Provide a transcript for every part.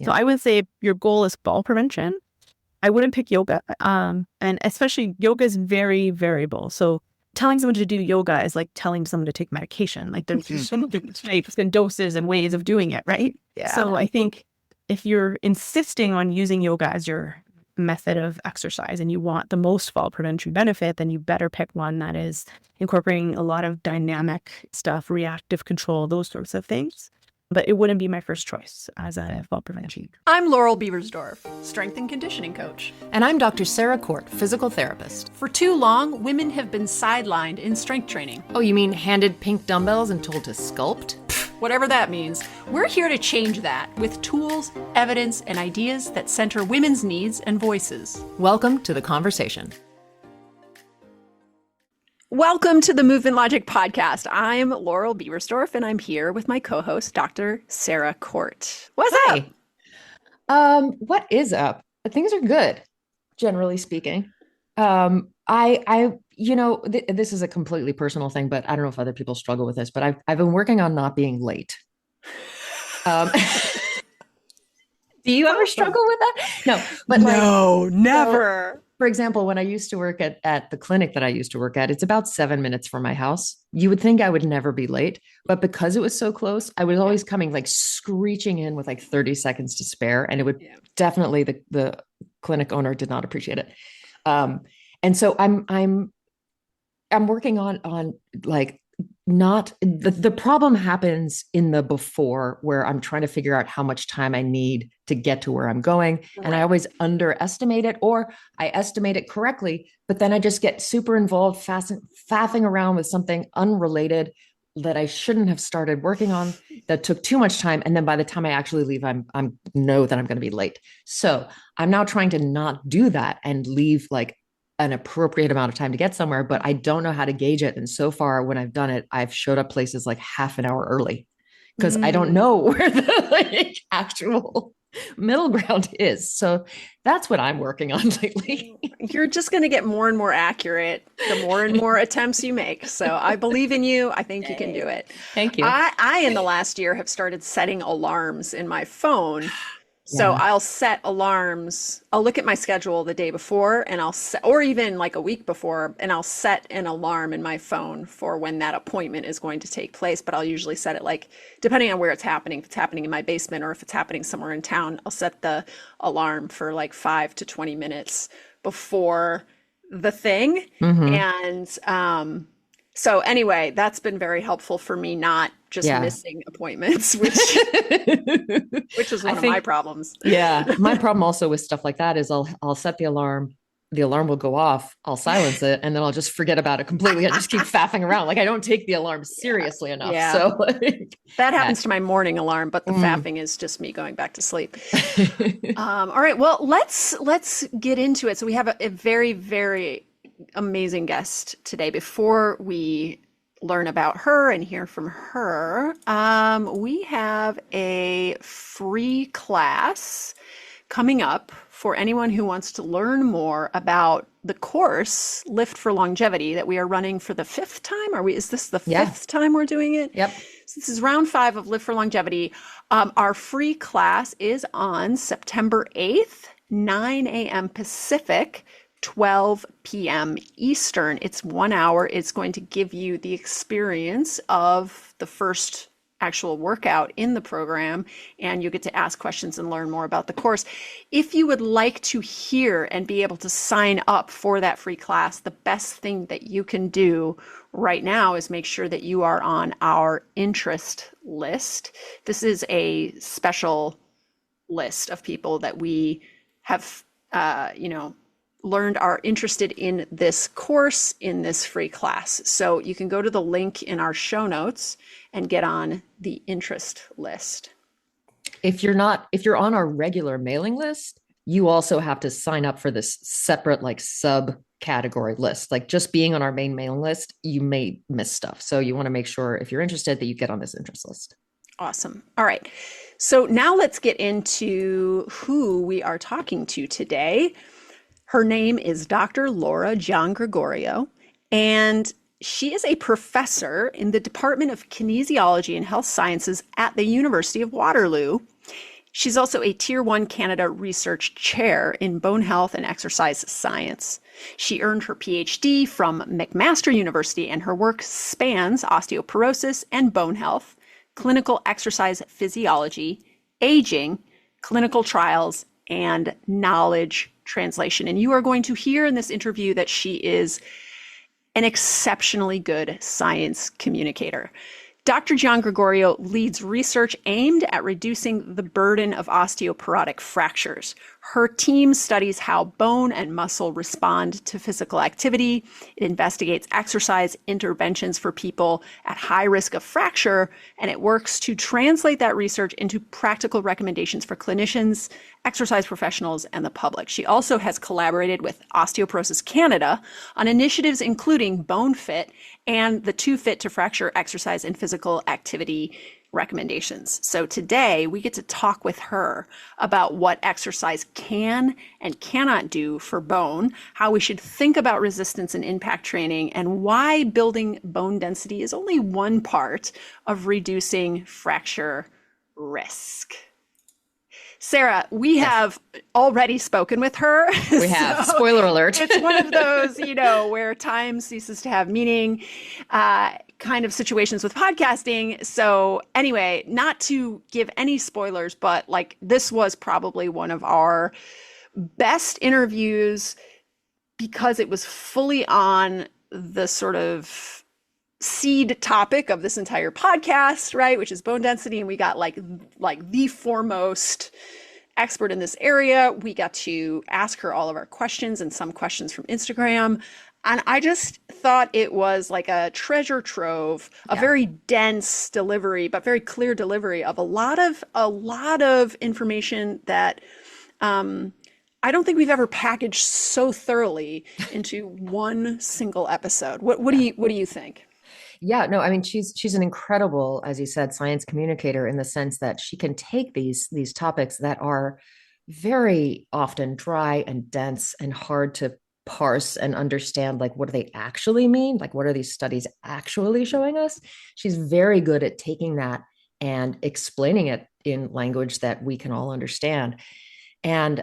So I would say if your goal is fall prevention, I wouldn't pick yoga. And especially yoga is very variable. So telling someone to do yoga is like telling someone to take medication. Like there's so many different types and doses and ways of doing it, right? Yeah. So I think if you're insisting on using yoga as your method of exercise and you want the most fall prevention benefit, then you better pick one that is incorporating a lot of dynamic stuff, reactive control, those sorts of things. But it wouldn't be my first choice as a fall prevention. I'm Laurel Beversdorf, strength and conditioning coach. And I'm Dr. Sarah Court, physical therapist. For too long, women have been sidelined in strength training. Oh, you mean handed pink dumbbells and told to sculpt? Whatever that means, we're here to change that with tools, evidence, and ideas that center women's needs and voices. Welcome to the conversation. Welcome to the Movement Logic podcast. I'm Laurel Beversdorf, and I'm here with my co-host, Dr. Sarah Court. What's up? What is up? Things are good, generally speaking. This is a completely personal thing, but I don't know if other people struggle with this, but I've been working on not being late. Do you ever struggle with that? No, but never. So, for example, when I used to work at the clinic that I used to work at, it's about 7 minutes from my house. You would think I would never be late, but because it was so close, I was always coming like screeching in with like 30 seconds to spare. And it would definitely, the clinic owner did not appreciate it. And so I'm working on like, not the problem happens in the before where I'm trying to figure out how much time I need to get to where I'm going. Right. And I always underestimate it, or I estimate it correctly, but then I just get super involved, faffing around with something unrelated that I shouldn't have started working on, that took too much time. And then by the time I actually leave, I'm know that I'm going to be late. So I'm now trying to not do that and leave like an appropriate amount of time to get somewhere, but I don't know how to gauge it. And so far when I've done it, I've showed up places like half an hour early because I don't know where the actual middle ground is. So that's what I'm working on lately. You're just going to get more and more accurate the more and more attempts you make. So I believe in you. I think you can do it. Thank you. I in the last year have started setting alarms in my phone. So I'll set alarms. I'll look at my schedule the day before and I'll set, or even like a week before, and I'll set an alarm in my phone for when that appointment is going to take place. But I'll usually set it like, depending on where it's happening, if it's happening in my basement or if it's happening somewhere in town, I'll set the alarm for like 5 to 20 minutes before the thing. And so anyway, that's been very helpful for me, not just missing appointments, which is one of my problems. Yeah. My problem also with stuff like that is I'll set the alarm will go off, I'll silence it, and then I'll just forget about it completely. I just keep faffing around. Like I don't take the alarm seriously enough. Yeah. So like, that happens to my morning alarm, but the faffing is just me going back to sleep. All right. Well, let's get into it. So we have a very, very amazing guest today. Before we learn about her and hear from her, we have a free class coming up for anyone who wants to learn more about the course Lift for Longevity that we are running for the 5th time. Is this the 5th time we're doing it? Yep. So this is round 5 of Lift for Longevity. Our free class is on September 8th, 9 a.m. Pacific, 12 p.m. Eastern. It's 1 hour. It's going to give you the experience of the first actual workout in the program, and you get to ask questions and learn more about the course. If you would like to hear and be able to sign up for that free class, the best thing that you can do right now is make sure that you are on our interest list. This is a special list of people that we have, learned are interested in this course, in this free class. So you can go to the link in our show notes and get on the interest list. If you're on our regular mailing list, you also have to sign up for this separate like subcategory list. Like just being on our main mailing list, you may miss stuff. So you want to make sure if you're interested that you get on this interest list. Awesome. All right. So now let's get into who we are talking to today. Her name is Dr. Lora Giangregorio, and she is a professor in the Department of Kinesiology and Health Sciences at the University of Waterloo. She's also a Tier 1 Canada Research Chair in Bone Health and Exercise Science. She earned her PhD from McMaster University, and her work spans osteoporosis and bone health, clinical exercise physiology, aging, clinical trials, and knowledge translation. And you are going to hear in this interview that she is an exceptionally good science communicator. Dr. Giangregorio leads research aimed at reducing the burden of osteoporotic fractures. Her team studies how bone and muscle respond to physical activity. It investigates exercise interventions for people at high risk of fracture, and it works to translate that research into practical recommendations for clinicians, exercise professionals, and the public. She also has collaborated with Osteoporosis Canada on initiatives including Bone Fit and the Too Fit to Fracture exercise and physical activity recommendations. So today we get to talk with her about what exercise can and cannot do for bone, how we should think about resistance and impact training, and why building bone density is only one part of reducing fracture risk. Sarah, we have already spoken with her. We have. So spoiler alert. It's one of those, where time ceases to have meaning kind of situations with podcasting. So anyway, not to give any spoilers, but this was probably one of our best interviews because it was fully on the sort of seed topic of this entire podcast, right? Which is bone density. And we got like the foremost expert in this area. We got to ask her all of our questions and some questions from Instagram. And I just thought it was like a treasure trove, a very dense delivery, but very clear delivery of a lot of information that I don't think we've ever packaged so thoroughly into one single episode. What do you think? Yeah, no, I mean, she's an incredible, as you said, science communicator in the sense that she can take these topics that are very often dry and dense and hard to parse and understand, like, what do they actually mean? Like, what are these studies actually showing us? She's very good at taking that and explaining it in language that we can all understand. And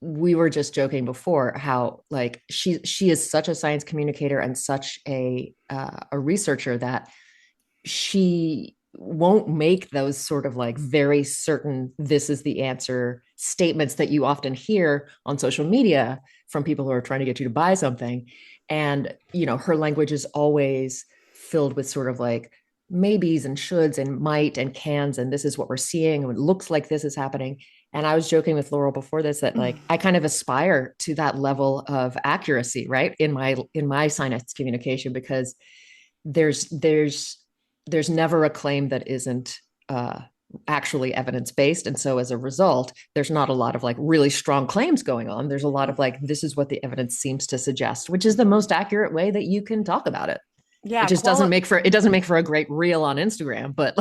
we were just joking before how she is such a science communicator and such a researcher that she won't make those sort of very certain this is the answer statements that you often hear on social media from people who are trying to get you to buy something. And her language is always filled with sort of maybes and shoulds and might and cans, and this is what we're seeing, and it looks like this is happening. And I was joking with Laurel before this that I kind of aspire to that level of accuracy, right, in my science communication, because there's never a claim that isn't actually evidence-based. And so as a result, there's not a lot of really strong claims going on. There's a lot of this is what the evidence seems to suggest, which is the most accurate way that you can talk about it. Yeah. It just doesn't make for a great reel on Instagram, but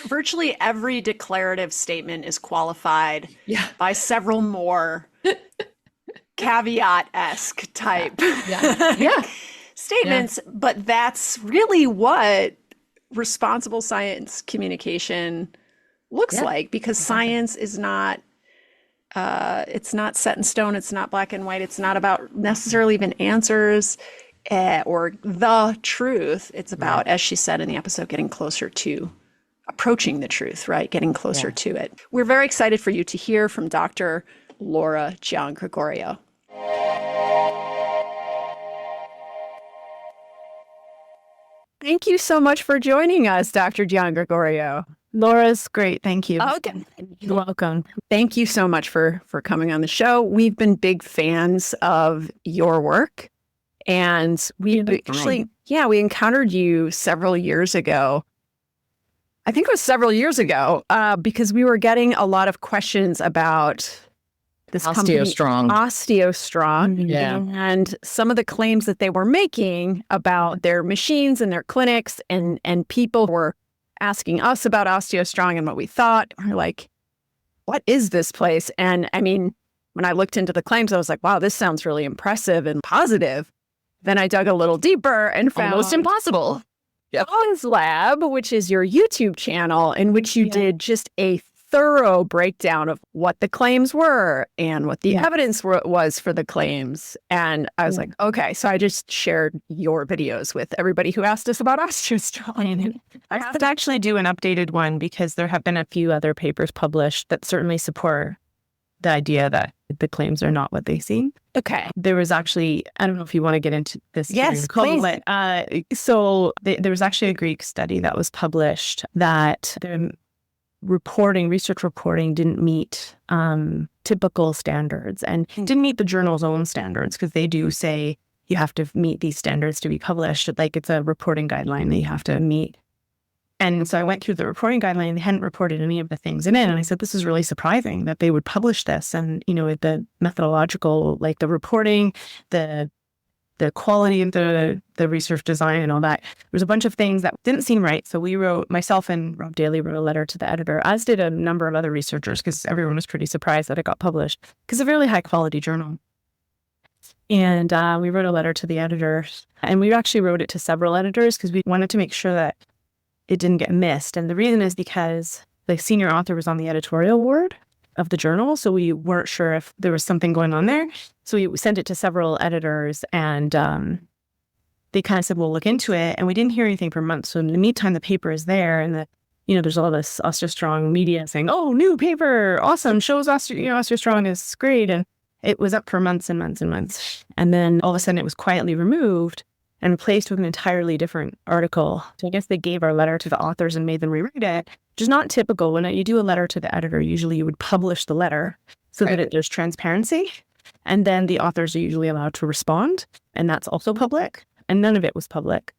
virtually every declarative statement is qualified by several more caveat-esque type statements. Yeah. But that's really what responsible science communication looks like, because science is not it's not set in stone. It's not black and white. It's not about necessarily even answers or the truth. It's about, as she said in the episode, getting closer to approaching the truth, right? Getting closer to it. We're very excited for you to hear from Dr. Lora Giangregorio. Thank you so much for joining us, Dr. Giangregorio. Laura's great. Thank you. Okay. You're welcome. Thank you so much for coming on the show. We've been big fans of your work. And we encountered you several years ago. I think it was several years ago, because we were getting a lot of questions about this OsteoStrong. OsteoStrong. Yeah. And some of the claims that they were making about their machines and their clinics, and people were asking us about OsteoStrong and what we thought. We're like, what is this place? And I mean, when I looked into the claims, I was like, wow, this sounds really impressive and positive. Then I dug a little deeper and found Almost impossible. Bones Lab, which is your YouTube channel, in which you did just a thorough breakdown of what the claims were and what the evidence was for the claims. And I was like, okay, so I just shared your videos with everybody who asked us about OsteoStrong. I have to actually do an updated one because there have been a few other papers published that certainly support the idea that the claims are not what they seem. Okay. There was actually, I don't know if you want to get into this. Yes, please. So there was actually a Greek study that was published that the research reporting didn't meet typical standards and didn't meet the journal's own standards, because they do say you have to meet these standards to be published. Like, it's a reporting guideline that you have to meet. And so I went through the reporting guideline, and they hadn't reported any of the things in it. And I said, this is really surprising that they would publish this. And, the methodological, like the reporting, the quality of the research design and all that, there was a bunch of things that didn't seem right. So myself and Rob Daly wrote a letter to the editor, as did a number of other researchers, because everyone was pretty surprised that it got published, because it's a really high quality journal. And we wrote a letter to the editor, and we actually wrote it to several editors because we wanted to make sure that it didn't get missed. And the reason is because the senior author was on the editorial board of the journal, so we weren't sure if there was something going on there. So we sent it to several editors, and they kind of said, we'll look into it. And we didn't hear anything for months. So in the meantime, the paper is there, and there's all this OsteoStrong media saying, oh, new paper, awesome, shows OsteoStrong is great. And it was up for months and months and months. And then all of a sudden it was quietly removed and replaced with an entirely different article. So I guess they gave our letter to the authors and made them rewrite it, which is not typical. When you do a letter to the editor, usually you would publish the letter so that there's transparency. And then the authors are usually allowed to respond. And that's also public. And none of it was public.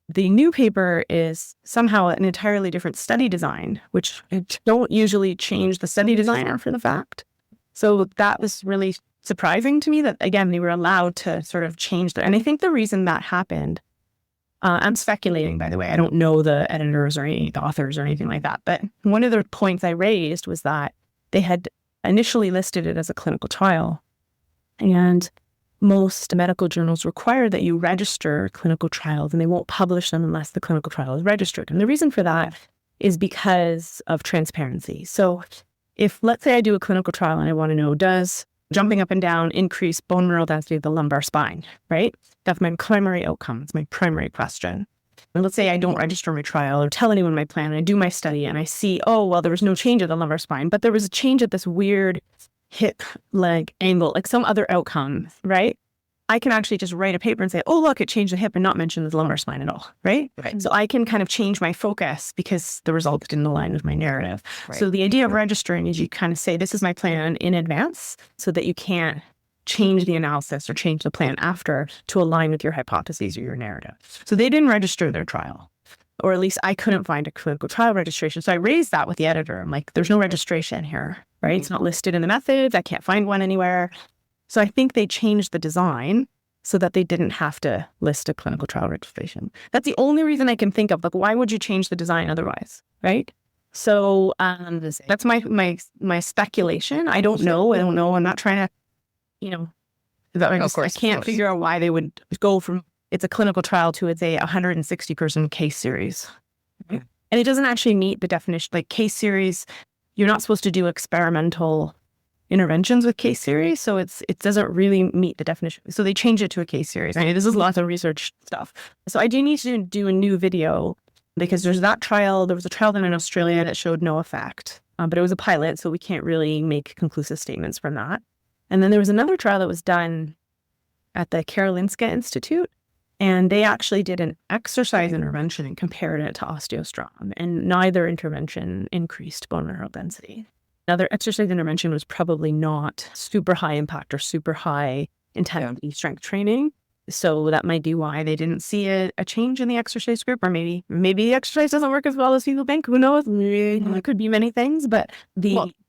The new paper is somehow an entirely different study design, which don't usually change the study design after the fact. So that was really surprising to me that, again, they were allowed to sort of change that. And I think the reason that happened, I'm speculating, by the way, I don't know the editors or the authors or anything like that. But one of the points I raised was that they had initially listed it as a clinical trial. And most medical journals require that you register clinical trials, and they won't publish them unless the clinical trial is registered. And the reason for that is because of transparency. So if, let's say I do a clinical trial and I want to know, does jumping up and down increase bone mineral density of the lumbar spine, right? That's my primary outcome. It's my primary question. And let's say I don't register my trial or tell anyone my plan, and I do my study and I see, oh, well, there was no change at the lumbar spine, but there was a change at this weird hip leg angle, like some other outcome, right? I can actually just write a paper and say, oh, look, it changed the hip and not mention the lumbar spine at all, right? So I can kind of change my focus because the results didn't align with my narrative. Right. So the idea of registering is you kind of say, this is my plan in advance, so that you can't change the analysis or change the plan after to align with your hypotheses or your narrative. So they didn't register their trial, or at least I couldn't find a clinical trial registration. So I raised that with the editor. I'm like, there's no registration here, right? It's not listed in the methods. I can't find one anywhere. So I think they changed the design so that they didn't have to list a clinical trial registration. That's the only reason I can think of. Like, why would you change the design otherwise, right? So that's my speculation. I don't know. I'm not trying to, I can't figure out why they would go from it's a clinical trial to it's a 160-person case series. Right? And it doesn't actually meet the definition. Like, case series, you're not supposed to do experimental interventions with case series, so it doesn't really meet the definition. So they changed it to a case series. I mean, this is lots of research stuff. So I do need to do a new video, because there's that trial. There was a trial done in Australia that showed no effect, but it was a pilot, so we can't really make conclusive statements from that. And then there was another trial that was done at the Karolinska Institute, and they actually did an exercise intervention and compared it to OsteoStrong, and neither intervention increased bone mineral density. Another exercise intervention was probably not super high impact or super high intensity strength training. So that might be why they didn't see a change in the exercise group, or maybe the exercise doesn't work as well as people think. Who knows? It could be many things, but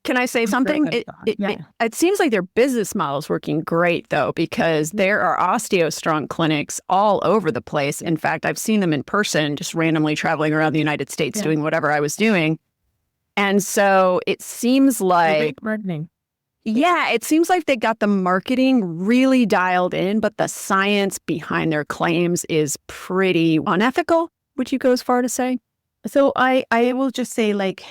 can I say something? It seems like their business model is working great, though, because there are OsteoStrong clinics all over the place. In fact, I've seen them in person, just randomly traveling around the United States doing whatever I was doing. And so it seems like marketing. Yeah, it seems like they got the marketing really dialed in, but the science behind their claims is pretty unethical. Would you go as far to say? So I will just say, like,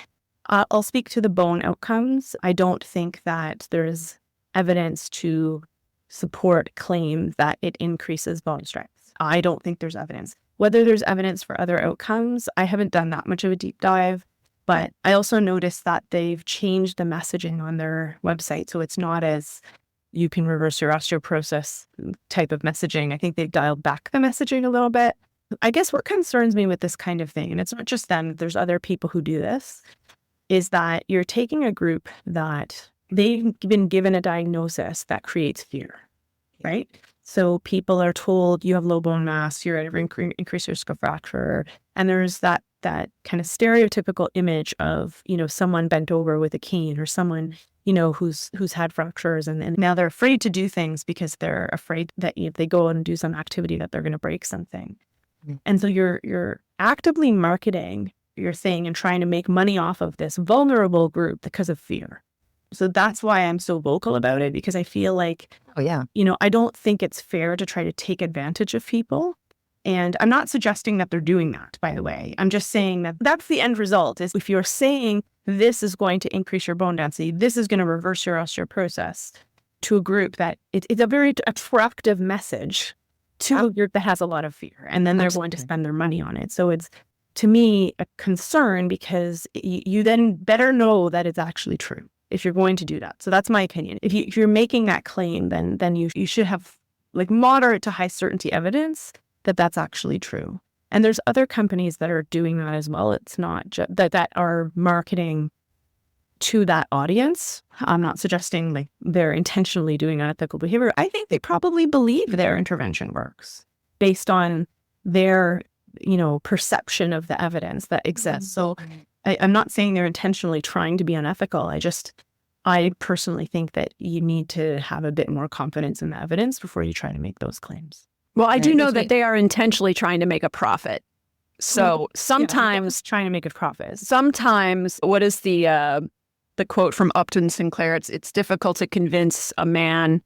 I'll speak to the bone outcomes. I don't think that there's evidence to support claim that it increases bone strength. I don't think there's evidence. Whether there's evidence for other outcomes, I haven't done that much of a deep dive, but I also noticed that they've changed the messaging on their website. So it's not as you can reverse your osteoporosis type of messaging. I think they've dialed back the messaging a little bit. I guess what concerns me with this kind of thing, and it's not just them, there's other people who do this, is that you're taking a group that they've been given a diagnosis that creates fear, right? So people are told you have low bone mass, you're at increased risk of fracture. And there's that kind of stereotypical image of, someone bent over with a cane or someone, who's had fractures. And now they're afraid to do things because they're afraid that if they go and do some activity that they're going to break something. Mm-hmm. And so you're actively marketing your thing and trying to make money off of this vulnerable group because of fear. So that's why I'm so vocal about it, because I feel like, I don't think it's fair to try to take advantage of people. And I'm not suggesting that they're doing that, by the way. I'm just saying that that's the end result, is if you're saying this is going to increase your bone density, this is going to reverse your osteoporosis, to a group that it's a very attractive message to a group that has a lot of fear. And then they're going to spend their money on it. So it's, to me, a concern, because you then better know that it's actually true if you're going to do that. So that's my opinion. If you're making that claim, then you should have like moderate to high certainty evidence that that's actually true. And there's other companies that are doing that as well. It's not just that are marketing to that audience. I'm not suggesting like they're intentionally doing unethical behavior. I think they probably believe their intervention works based on their perception of the evidence that exists. So I'm not saying they're intentionally trying to be unethical. I personally think that you need to have a bit more confidence in the evidence before you try to make those claims. Well, I do know that they are intentionally trying to make a profit. So sometimes trying to make a profit. Sometimes, what is the quote from Upton Sinclair? It's difficult to convince a man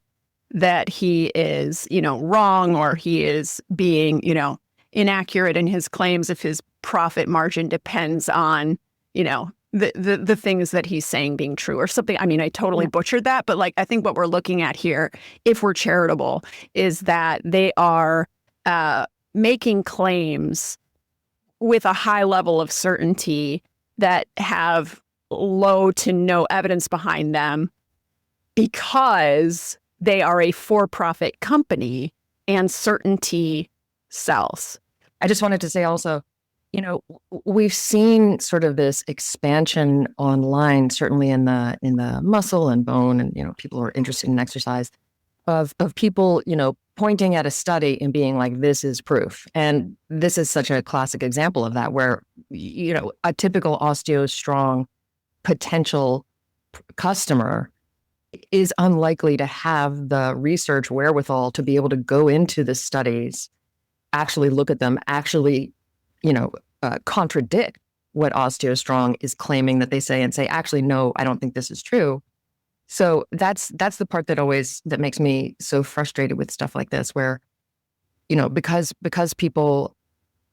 that he is, wrong, or he is being, inaccurate in his claims if his profit margin depends on, the things that he's saying being true or something. I mean, I totally butchered that, but I think what we're looking at here, if we're charitable, is that they are making claims with a high level of certainty that have low to no evidence behind them, because they are a for-profit company and certainty sells. I just wanted to say also, we've seen sort of this expansion online, certainly in the muscle and bone, and people who are interested in exercise, of people, pointing at a study and being like, this is proof. And this is such a classic example of that, where, a typical OsteoStrong potential customer is unlikely to have the research wherewithal to be able to go into the studies, actually look at them, actually, contradict what OsteoStrong is claiming that they say, and say, actually, no, I don't think this is true. So that's the part that makes me so frustrated with stuff like this, where, because people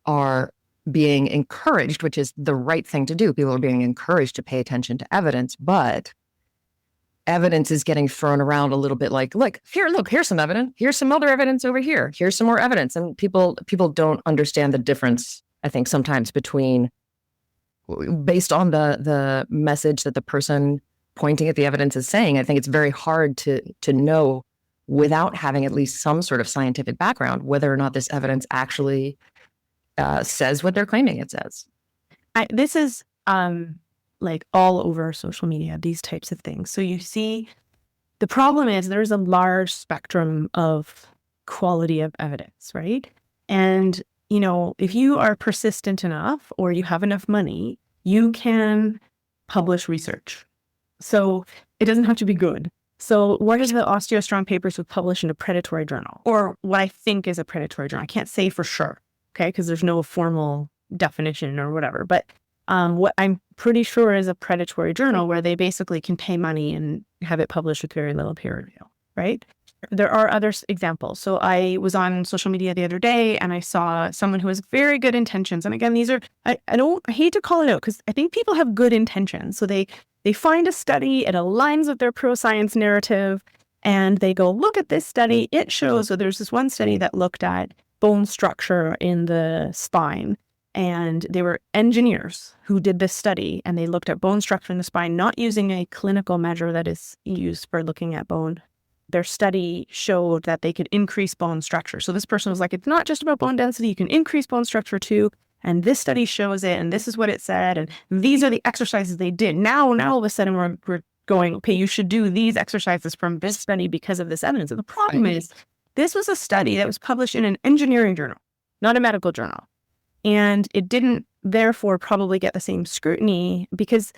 are being encouraged, which is the right thing to do. People are being encouraged to pay attention to evidence, but evidence is getting thrown around a little bit like, look, here's some evidence. Here's some other evidence over here. Here's some more evidence. And people don't understand the difference, I think, sometimes between, based on the message that the person pointing at the evidence is saying. I think it's very hard to know, without having at least some sort of scientific background, whether or not this evidence actually says what they're claiming it says. This is like all over social media, these types of things. So you see, the problem is there's a large spectrum of quality of evidence, right? And, if you are persistent enough or you have enough money, you can publish research. So it doesn't have to be good. So what is the OsteoStrong papers would publish in a predatory journal, or what I think is a predatory journal? I can't say for sure, okay, because there's no formal definition or whatever. But what I'm pretty sure is a predatory journal, where they basically can pay money and have it published with very little peer review, right? There are other examples. So I was on social media the other day and I saw someone who has very good intentions. And again, these are, I hate to call it out because I think people have good intentions. So they find a study, it aligns with their pro-science narrative, and they go, look at this study. It shows, so there's this one study that looked at bone structure in the spine. And they were engineers who did this study, and they looked at bone structure in the spine, not using a clinical measure that is used for looking at bone. Their study showed that they could increase bone structure. So this person was like, it's not just about bone density, you can increase bone structure too. And this study shows it, and this is what it said, and these are the exercises they did. Now all of a sudden we're going, okay, you should do these exercises from this study because of this evidence. And the problem is, this was a study that was published in an engineering journal, not a medical journal. And it didn't therefore probably get the same scrutiny because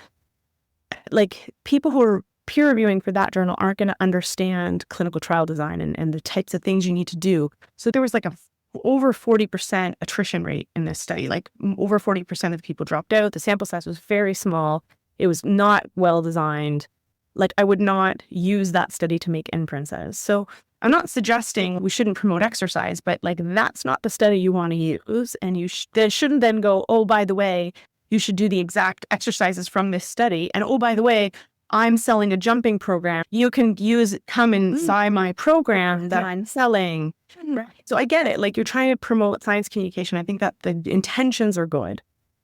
like people who are peer reviewing for that journal aren't going to understand clinical trial design and the types of things you need to do. So there was like over 40% attrition rate in this study, like over 40% of people dropped out. The sample size was very small. It was not well designed. Like I would not use that study to make inferences. So I'm not suggesting we shouldn't promote exercise, but like that's not the study you want to use. And you shouldn't then go, oh, by the way, you should do the exact exercises from this study. And oh, by the way, I'm selling a jumping program. You can come inside my program that I'm selling. So I get it. Like you're trying to promote science communication. I think that the intentions are good,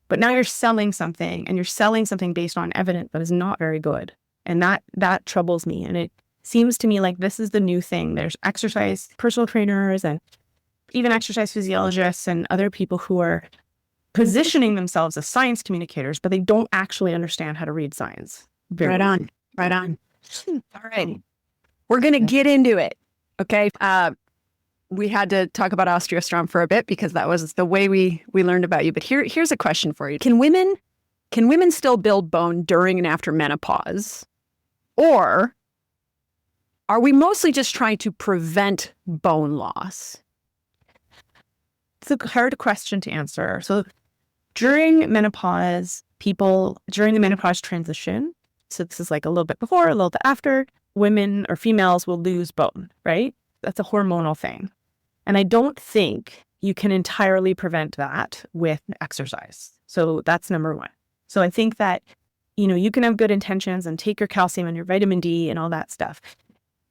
but now you're selling something and you're selling something based on evidence that is not very good. And that troubles me. And it seems to me like this is the new thing. There's exercise personal trainers and even exercise physiologists and other people who are positioning themselves as science communicators, but they don't actually understand how to read science. Right on. All right. We're going to get into it. Okay. We had to talk about OsteoStrong for a bit because that was the way we learned about you. But here's a question for you. Can women still build bone during and after menopause? Or are we mostly just trying to prevent bone loss? It's a hard question to answer. So during menopause, during the menopause transition, so this is like a little bit before, a little bit after, women or females will lose bone, right? That's a hormonal thing. And I don't think you can entirely prevent that with exercise. So that's number one. So I think that, you can have good intentions and take your calcium and your vitamin D and all that stuff.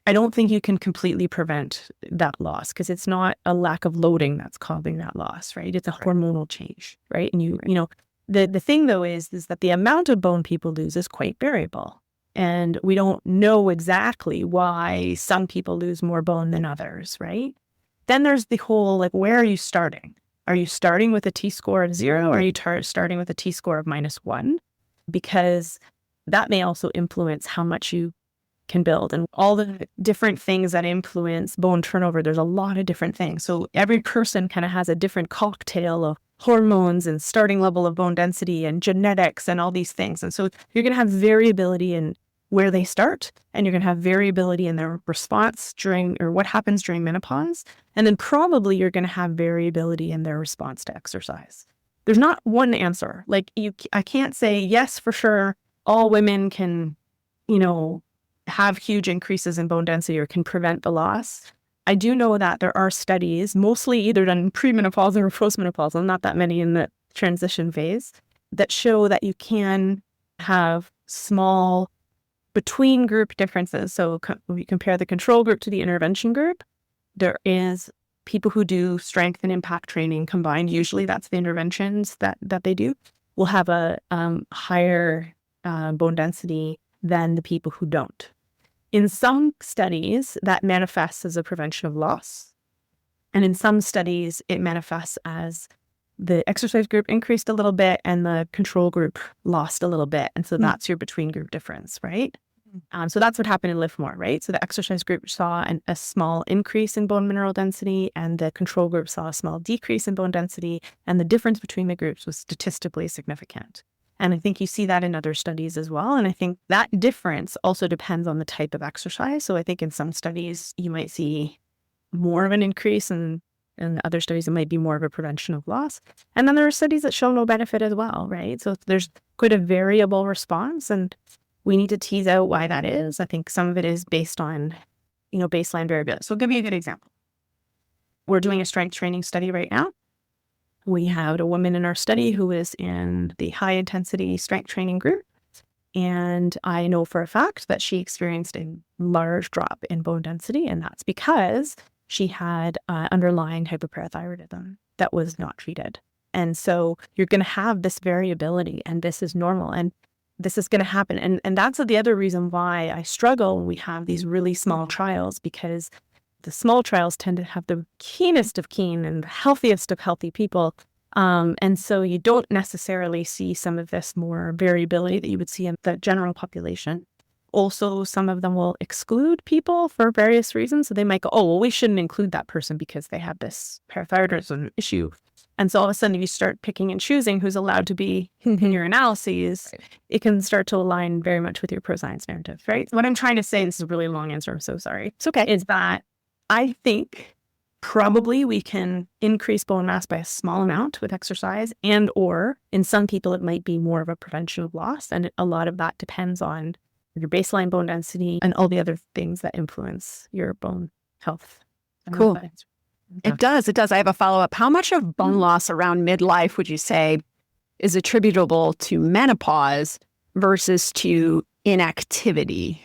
I don't think you can completely prevent that loss because it's not a lack of loading that's causing that loss, right? It's a hormonal change, right? And the thing though is that the amount of bone people lose is quite variable. And we don't know exactly why some people lose more bone than others, right? Then there's the whole, like, where are you starting? Are you starting with a T-score of 0? Or are you starting with a T-score of -1? Because that may also influence how much you can build and all the different things that influence bone turnover. There's a lot of different things. So every person kind of has a different cocktail of hormones and starting level of bone density and genetics and all these things. And so you're going to have variability in where they start, and you're going to have variability in their response what happens during menopause. And then probably you're going to have variability in their response to exercise. There's not one answer. Like I can't say yes, for sure, all women can, have huge increases in bone density or can prevent the loss. I do know that there are studies, mostly either done premenopausal or postmenopausal, not that many in the transition phase, that show that you can have small between group differences. So when you compare the control group to the intervention group, there is people who do strength and impact training combined. Usually that's the interventions that they do, will have a higher bone density than the people who don't. In some studies, that manifests as a prevention of loss. And in some studies, it manifests as the exercise group increased a little bit and the control group lost a little bit. And so that's your between group difference, right? So that's what happened in Live More, right? So the exercise group saw a small increase in bone mineral density and the control group saw a small decrease in bone density. And the difference between the groups was statistically significant. And I think you see that in other studies as well. And I think that difference also depends on the type of exercise. So I think in some studies, you might see more of an increase, and in other studies, it might be more of a prevention of loss. And then there are studies that show no benefit as well, right? So there's quite a variable response, and we need to tease out why that is. I think some of it is based on, baseline variability. So I'll give you a good example. We're doing a strength training study right now. We had a woman in our study who is in the high intensity strength training group. And I know for a fact that she experienced a large drop in bone density. And that's because she had underlying hypoparathyroidism that was not treated. And so you're going to have this variability, and this is normal. And this is going to happen. And that's the other reason why I struggle when we have these really small trials, because the small trials tend to have the keenest of keen and the healthiest of healthy people. And so you don't necessarily see some of this more variability that you would see in the general population. Also, some of them will exclude people for various reasons. So they might go, oh, well, we shouldn't include that person because they have this parathyroidism issue. And so all of a sudden, if you start picking and choosing who's allowed to be in your analyses, it can start to align very much with your pro-science narrative, right? What I'm trying to say, this is a really long answer, I'm so sorry. It's okay. Is that I think probably we can increase bone mass by a small amount with exercise, and or in some people, it might be more of a prevention of loss. And a lot of that depends on your baseline bone density and all the other things that influence your bone health. Cool. It does. I have a follow-up. How much of bone loss around midlife would you say is attributable to menopause versus to inactivity?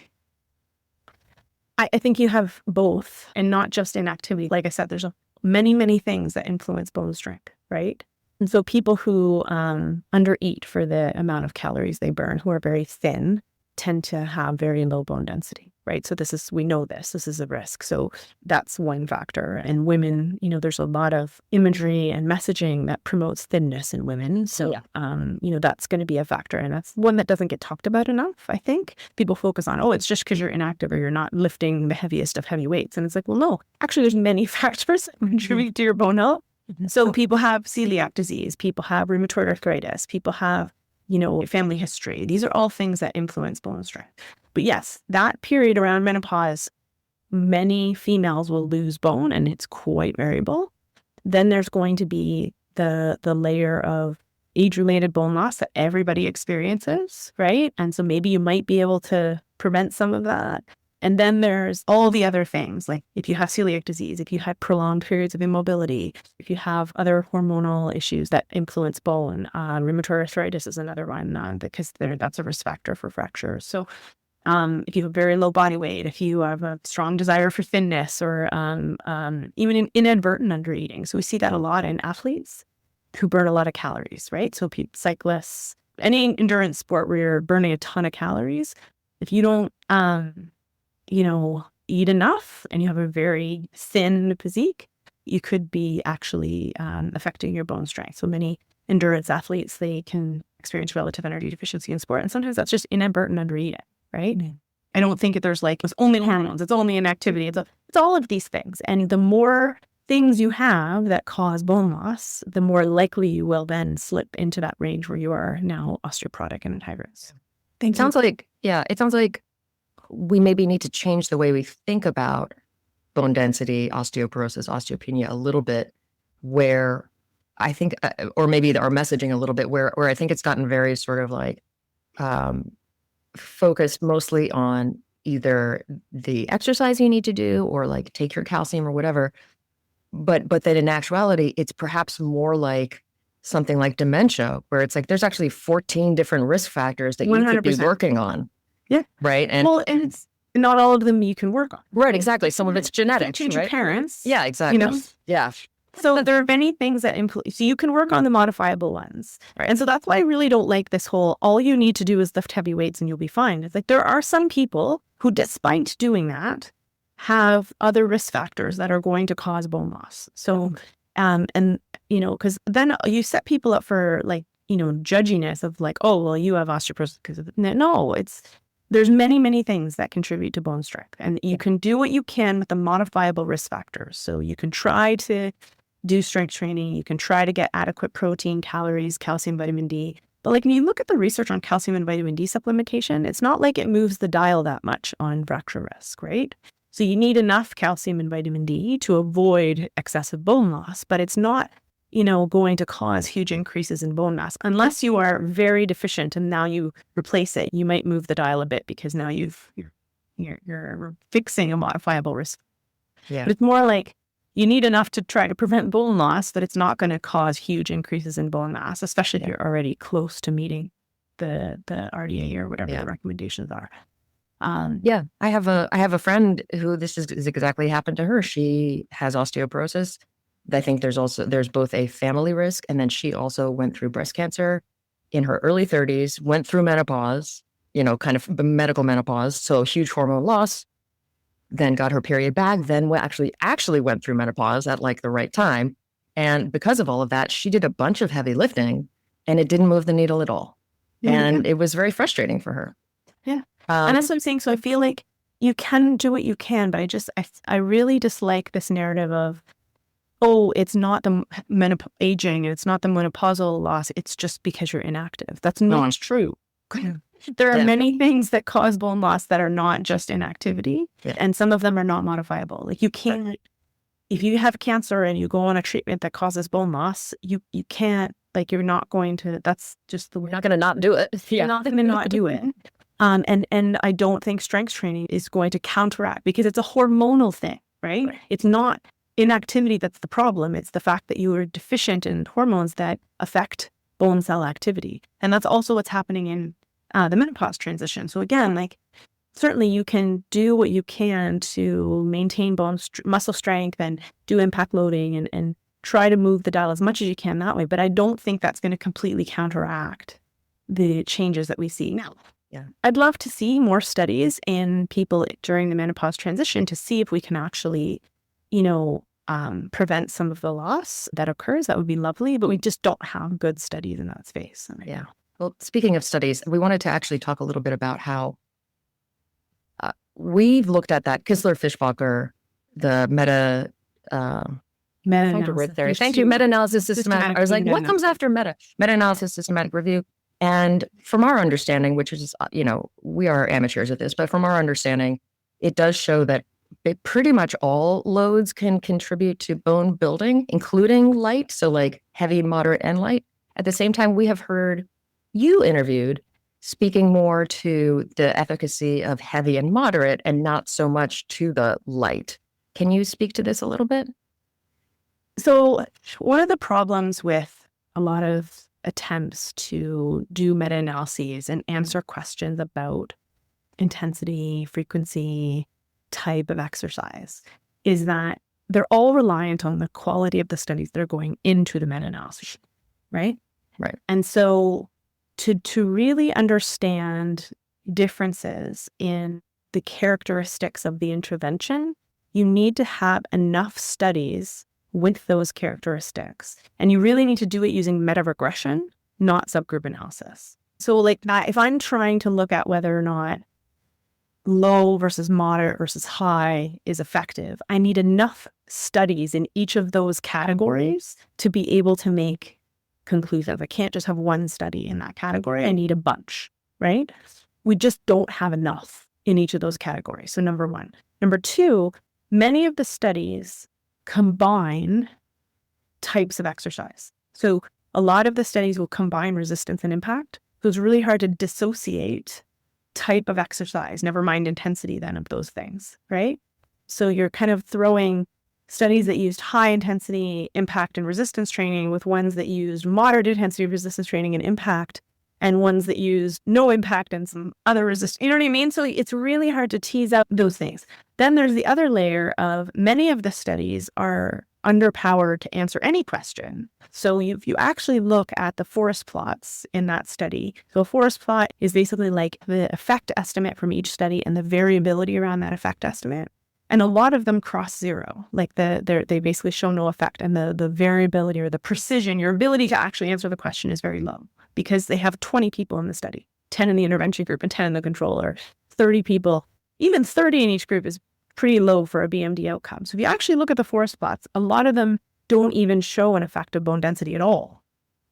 I think you have both, and not just inactivity. Like I said, there's many, many things that influence bone strength, right? And so people who undereat for the amount of calories they burn, who are very thin, tend to have very low bone density, right? So we know this is a risk. So that's one factor. And women, there's a lot of imagery and messaging that promotes thinness in women. So, that's going to be a factor. And that's one that doesn't get talked about enough, I think. People focus on, it's just because you're inactive or you're not lifting the heaviest of heavy weights. And it's like, well, no, actually there's many factors that contribute to your bone health. So people have celiac disease, people have rheumatoid arthritis, people have family history. These are all things that influence bone strength. But yes, that period around menopause, many females will lose bone, and it's quite variable. Then there's going to be the layer of age-related bone loss that everybody experiences, right? And so maybe you might be able to prevent some of that. And then there's all the other things, like if you have celiac disease, if you have prolonged periods of immobility, if you have other hormonal issues that influence bone, rheumatoid arthritis is another one because that's a risk factor for fractures. So if you have very low body weight, if you have a strong desire for thinness, or even in inadvertent undereating. So we see that a lot in athletes who burn a lot of calories, right? So cyclists, any endurance sport where you're burning a ton of calories, if you don't eat enough and you have a very thin physique, you could be actually affecting your bone strength. So many endurance athletes, they can experience relative energy deficiency in sport. And sometimes that's just inadvertent undereating, right? Mm-hmm. I don't think there's it's only hormones, it's only inactivity. It's all of these things. And the more things you have that cause bone loss, the more likely you will then slip into that range where you are now osteoporotic and at high risk. It sounds like we maybe need to change the way we think about bone density, osteoporosis, osteopenia a little bit, where I think, or maybe our messaging a little bit, where I think it's gotten very sort of focused mostly on either the exercise you need to do or take your calcium or whatever. But that in actuality, it's perhaps more like something like dementia, where it's there's actually 14 different risk factors that you 100%. could be working on. Yeah. Right. And it's not all of them you can work on. Right. Exactly. Some of it's genetic. Change your parents. Yeah. Exactly. Yeah. So there are many things that so you can work on the modifiable ones. Right. And so that's why I really don't like this whole, all you need to do is lift heavy weights and you'll be fine. It's there are some people who, despite doing that, have other risk factors that are going to cause bone loss. So, because then you set people up for judginess of you have osteoporosis because of it. No, there's many, many things that contribute to bone strength, and you can do what you can with the modifiable risk factors. So you can try to do strength training. You can try to get adequate protein, calories, calcium, vitamin D. But when you look at the research on calcium and vitamin D supplementation, it's not like it moves the dial that much on fracture risk, right? So you need enough calcium and vitamin D to avoid excessive bone loss, but it's not going to cause huge increases in bone mass unless you are very deficient and now you replace it. You might move the dial a bit because now you're you're fixing a modifiable risk. Yeah. But it's more like you need enough to try to prevent bone loss, but it's not going to cause huge increases in bone mass, especially if you're already close to meeting the RDA or whatever the recommendations are. Yeah, I have a friend who this is exactly happened to her. She has osteoporosis. I think there's both a family risk, and then she also went through breast cancer in her early 30s, went through menopause, kind of medical menopause, so huge hormone loss, then got her period back, then actually went through menopause at like the right time. And because of all of that, she did a bunch of heavy lifting and it didn't move the needle at all. And it was very frustrating for her. Yeah. And that's what I'm saying. So I feel like you can do what you can, but I really dislike this narrative of, oh, it's not the aging, it's not the menopausal loss, it's just because you're inactive. That's not true. There are many things that cause bone loss that are not just inactivity, and some of them are not modifiable. Like you can't, if you have cancer and you go on a treatment that causes bone loss, you can't, like you're not going to, that's just the way. You're not going to not do it. You're not going to not do it. And I don't think strength training is going to counteract, because it's a hormonal thing, right? It's not inactivity that's the problem. It's the fact that you are deficient in hormones that affect bone cell activity. And that's also what's happening in the menopause transition. So again, like certainly you can do what you can to maintain muscle strength and do impact loading and try to move the dial as much as you can that way. But I don't think that's going to completely counteract the changes that we see now. Yeah. I'd love to see more studies in people during the menopause transition to see if we can actually, prevent some of the loss that occurs. That would be lovely, but we just don't have good studies in that space. Yeah. Well, speaking of studies, we wanted to actually talk a little bit about how we've looked at that Kistler-Fischbacher, the meta-analysis. Thank you. Meta-analysis systematic. I was like, what comes after meta-analysis systematic review? And from our understanding, which is, we are amateurs at this, but from our understanding, it does show that pretty much all loads can contribute to bone building, including light. So like heavy, moderate, and light. At the same time, we have heard you interviewed speaking more to the efficacy of heavy and moderate and not so much to the light. Can you speak to this a little bit? So one of the problems with a lot of attempts to do meta-analyses and answer questions about intensity, frequency, type of exercise is that they're all reliant on the quality of the studies that are going into the meta-analysis, right? Right. And so to really understand differences in the characteristics of the intervention, you need to have enough studies with those characteristics. And you really need to do it using meta-regression, not subgroup analysis. So like if I'm trying to look at whether or not low versus moderate versus high is effective, I need enough studies in each of those categories to be able to make conclusions. I can't just have one study in that category. I need a bunch, right? We just don't have enough in each of those categories. So number one. Number two, many of the studies combine types of exercise. So a lot of the studies will combine resistance and impact. So it's really hard to dissociate type of exercise, never mind intensity then of those things, right? So you're kind of throwing studies that used high intensity impact and resistance training with ones that used moderate intensity resistance training and impact, and ones that used no impact and some other resistance. You know what I mean? So it's really hard to tease out those things. Then there's the other layer of many of the studies are underpowered to answer any question. So if you actually look at the forest plots in that study, so a forest plot is basically like the effect estimate from each study and the variability around that effect estimate. And a lot of them cross zero, like they basically show no effect, and the variability or the precision, your ability to actually answer the question is very low because they have 20 people in the study, 10 in the intervention group and 10 in the control, or 30 people. Even 30 in each group is pretty low for a BMD outcome. So if you actually look at the forest plots, a lot of them don't even show an effect of bone density at all,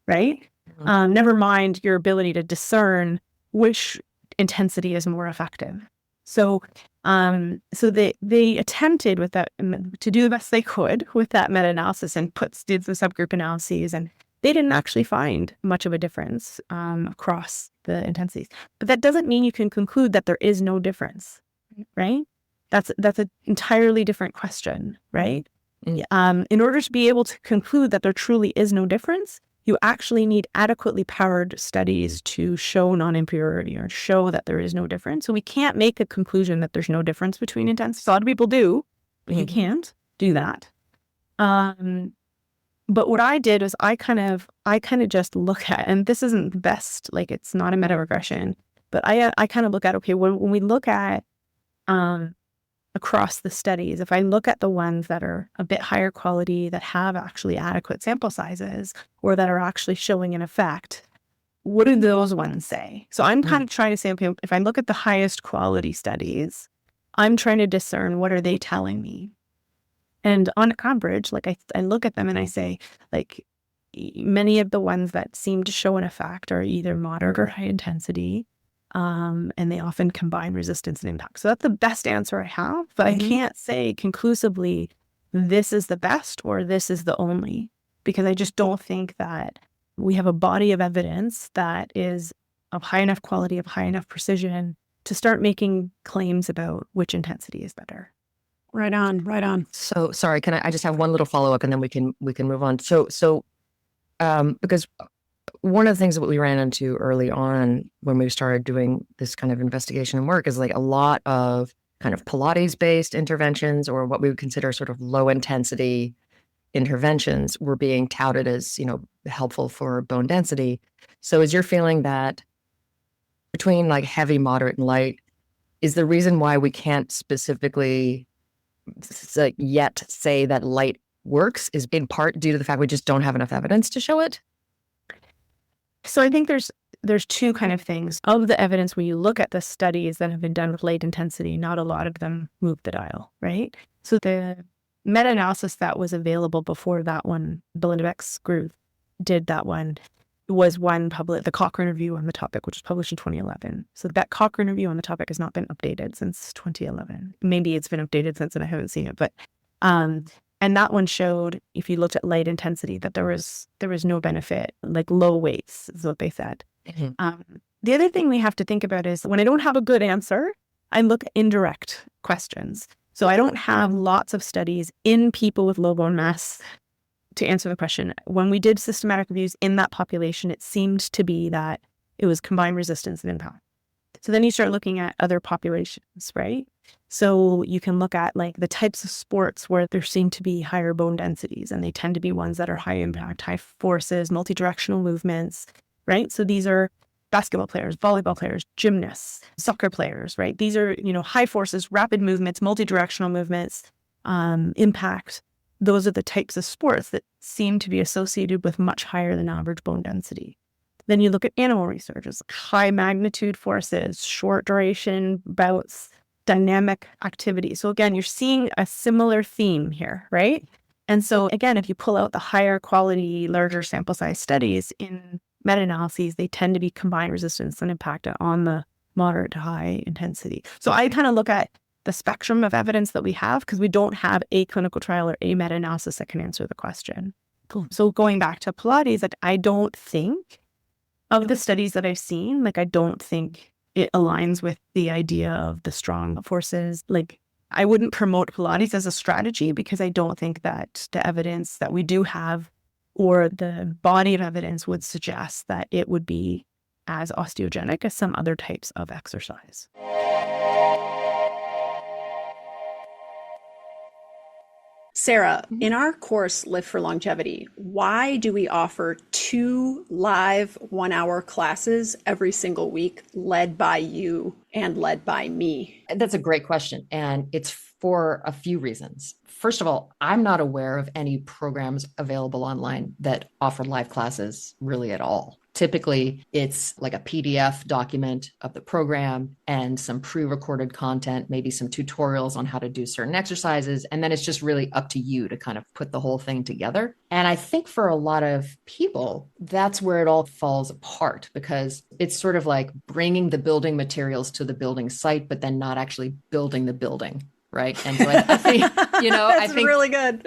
right? Mm-hmm. Never mind your ability to discern which intensity is more effective. So they attempted with that to do the best they could with that meta-analysis and did some subgroup analyses, and they didn't actually find much of a difference across the intensities. But that doesn't mean you can conclude that there is no difference. right? That's an entirely different question, right? Mm. In order to be able to conclude that there truly is no difference, you actually need adequately powered studies to show non-inferiority or show that there is no difference. So we can't make a conclusion that there's no difference between intensities. A lot of people do, but you can't do that. But what I did was I kind of just look at, and this isn't the best, like it's not a meta regression, but I kind of look at, okay, when we look at across the studies, if I look at the ones that are a bit higher quality, that have actually adequate sample sizes, or that are actually showing an effect, what do those ones say? So I'm kind of trying to say, okay, if I look at the highest quality studies, I'm trying to discern what are they telling me. And on average, like I look at them and I say, like, many of the ones that seem to show an effect are either moderate or high intensity, and they often combine resistance and impact. So that's the best answer I have, but I can't say conclusively this is the best or this is the only, because I just don't think that we have a body of evidence that is of high enough quality, of high enough precision to start making claims about which intensity is better. Right on, right on. So sorry, can I just have one little follow up and then we can move on. Because one of the things that we ran into early on when we started doing this kind of investigation and work is like a lot of kind of Pilates based interventions, or what we would consider sort of low intensity interventions, were being touted as, helpful for bone density. So is your feeling that between like heavy, moderate, and light is the reason why we can't specifically yet say that light works is in part due to the fact we just don't have enough evidence to show it? So I think there's two kind of things. Of the evidence, when you look at the studies that have been done with light intensity, not a lot of them move the dial, right? So the meta-analysis that was available before that one, Belinda Beck's group did that one, was one the Cochrane review on the topic, which was published in 2011. So that Cochrane review on the topic has not been updated since 2011. Maybe it's been updated since and I haven't seen it, but and that one showed, if you looked at light intensity, that there was no benefit, like low weights is what they said. The other thing we have to think about is when I don't have a good answer, I look at indirect questions. So I don't have lots of studies in people with low bone mass to answer the question. When we did systematic reviews in that population, it seemed to be that it was combined resistance and impact. So then you start looking at other populations, right? So you can look at like the types of sports where there seem to be higher bone densities, and they tend to be ones that are high impact, high forces, multi-directional movements, right? So these are basketball players, volleyball players, gymnasts, soccer players, right? These are, high forces, rapid movements, multi-directional movements, impact. Those are the types of sports that seem to be associated with much higher than average bone density. Then you look at animal research, it's high magnitude forces, short duration bouts, dynamic activity. So again, you're seeing a similar theme here, right? And so again, if you pull out the higher quality, larger sample size studies in meta-analyses, they tend to be combined resistance and impact on the moderate to high intensity. So I kind of look at the spectrum of evidence that we have, because we don't have a clinical trial or a meta-analysis that can answer the question. Cool. So going back to Pilates, that I don't think of the studies that I've seen, I don't think it aligns with the idea of the strong forces. I wouldn't promote Pilates as a strategy because I don't think that the evidence that we do have or the body of evidence would suggest that it would be as osteogenic as some other types of exercise. Sarah, in our course, Live for Longevity, why do we offer 2 live 1-hour classes every single week, led by you and led by me? That's a great question. And it's for a few reasons. First of all, I'm not aware of any programs available online that offer live classes really at all. Typically, it's like a PDF document of the program and some pre-recorded content, maybe some tutorials on how to do certain exercises. And then it's just really up to you to kind of put the whole thing together. And I think for a lot of people, that's where it all falls apart, because it's sort of like bringing the building materials to the building site, but then not actually building the building. Right. And so I think, I think really good.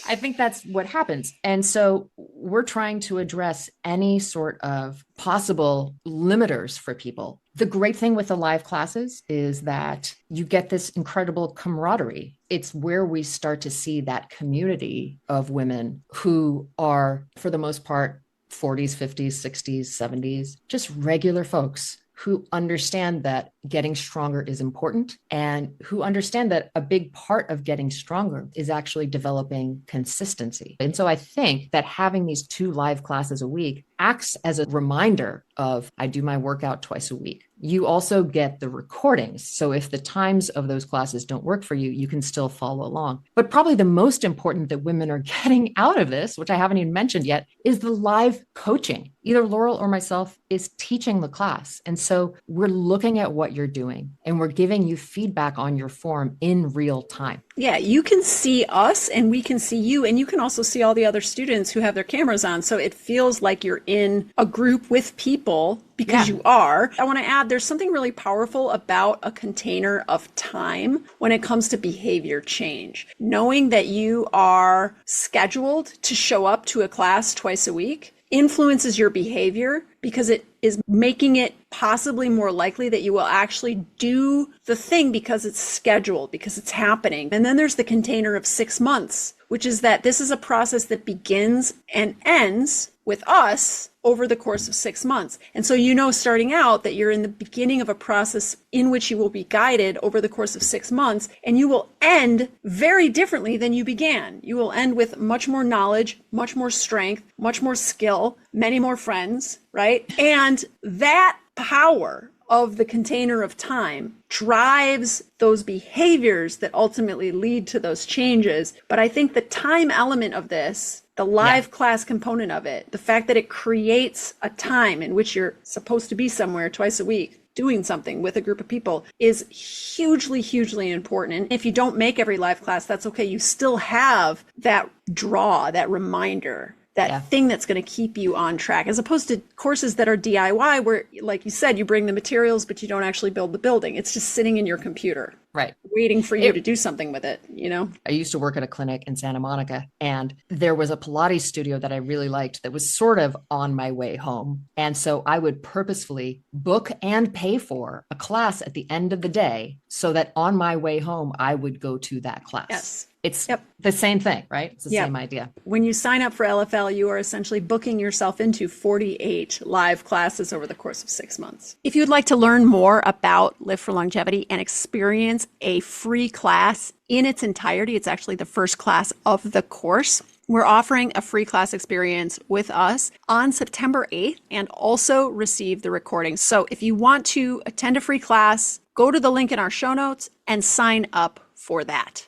I think that's what happens. And so we're trying to address any sort of possible limiters for people The great thing with the live classes is that you get this incredible camaraderie. It's where we start to see that community of women who are, for the most part, 40s, 50s, 60s, 70s, just regular folks who understand that getting stronger is important and who understand that a big part of getting stronger is actually developing consistency. And so I think that having these 2 live classes a week acts as a reminder of, I do my workout twice a week. You also get the recordings. So if the times of those classes don't work for you, you can still follow along. But probably the most important that women are getting out of this, which I haven't even mentioned yet, is the live coaching. Either Laurel or myself is teaching the class. And so we're looking at what you're doing and we're giving you feedback on your form in real time. Yeah, you can see us and we can see you, and you can also see all the other students who have their cameras on. So it feels like you're in a group with people because you are. I want to add, there's something really powerful about a container of time when it comes to behavior change. Knowing that you are scheduled to show up to a class twice a week influences your behavior because it is making it possibly more likely that you will actually do the thing because it's scheduled, because it's happening. And then there's the container of 6 months, which is that this is a process that begins and ends with us over the course of 6 months. And so you know starting out that you're in the beginning of a process in which you will be guided over the course of 6 months, and you will end very differently than you began. You will end with much more knowledge, much more strength, much more skill, many more friends, right? And that power of the container of time drives those behaviors that ultimately lead to those changes. But I think the time element of this, the live class component of it, the fact that it creates a time in which you're supposed to be somewhere twice a week doing something with a group of people is hugely, hugely important. And if you don't make every live class, that's okay. You still have that draw, that reminder, that thing that's going to keep you on track, as opposed to courses that are DIY where, like you said, you bring the materials, but you don't actually build the building. It's just sitting in your computer, right, waiting for you to do something with it, you know? I used to work at a clinic in Santa Monica, and there was a Pilates studio that I really liked that was sort of on my way home. And so I would purposefully book and pay for a class at the end of the day so that on my way home, I would go to that class. Yes. It's the same thing, right? It's the same idea. When you sign up for LFL, you are essentially booking yourself into 48 live classes over the course of 6 months. If you'd like to learn more about Live for Longevity and experience a free class in its entirety, it's actually the first class of the course. We're offering a free class experience with us on September 8th and also receive the recording. So if you want to attend a free class, go to the link in our show notes and sign up for that.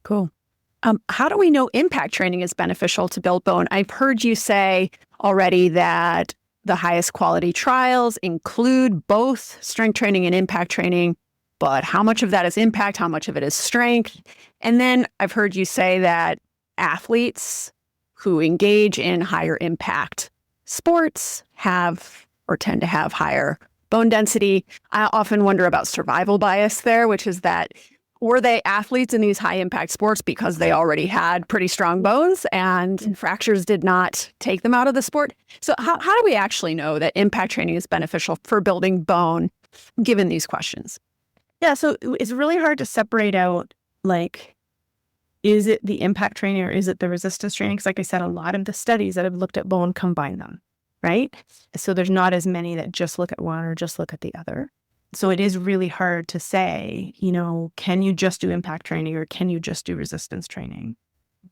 Cool. How do we know impact training is beneficial to build bone? I've heard you say already that the highest quality trials include both strength training and impact training, but how much of that is impact? How much of it is strength? And then I've heard you say that athletes who engage in higher impact sports have or tend to have higher bone density. I often wonder about survival bias there, which is that were they athletes in these high impact sports because they already had pretty strong bones and fractures did not take them out of the sport? So how do we actually know that impact training is beneficial for building bone given these questions? Yeah, so it's really hard to separate out, like, is it the impact training or is it the resistance training? Because like I said, a lot of the studies that have looked at bone combine them, right? So there's not as many that just look at one or just look at the other. So it is really hard to say, you know, can you just do impact training or can you just do resistance training?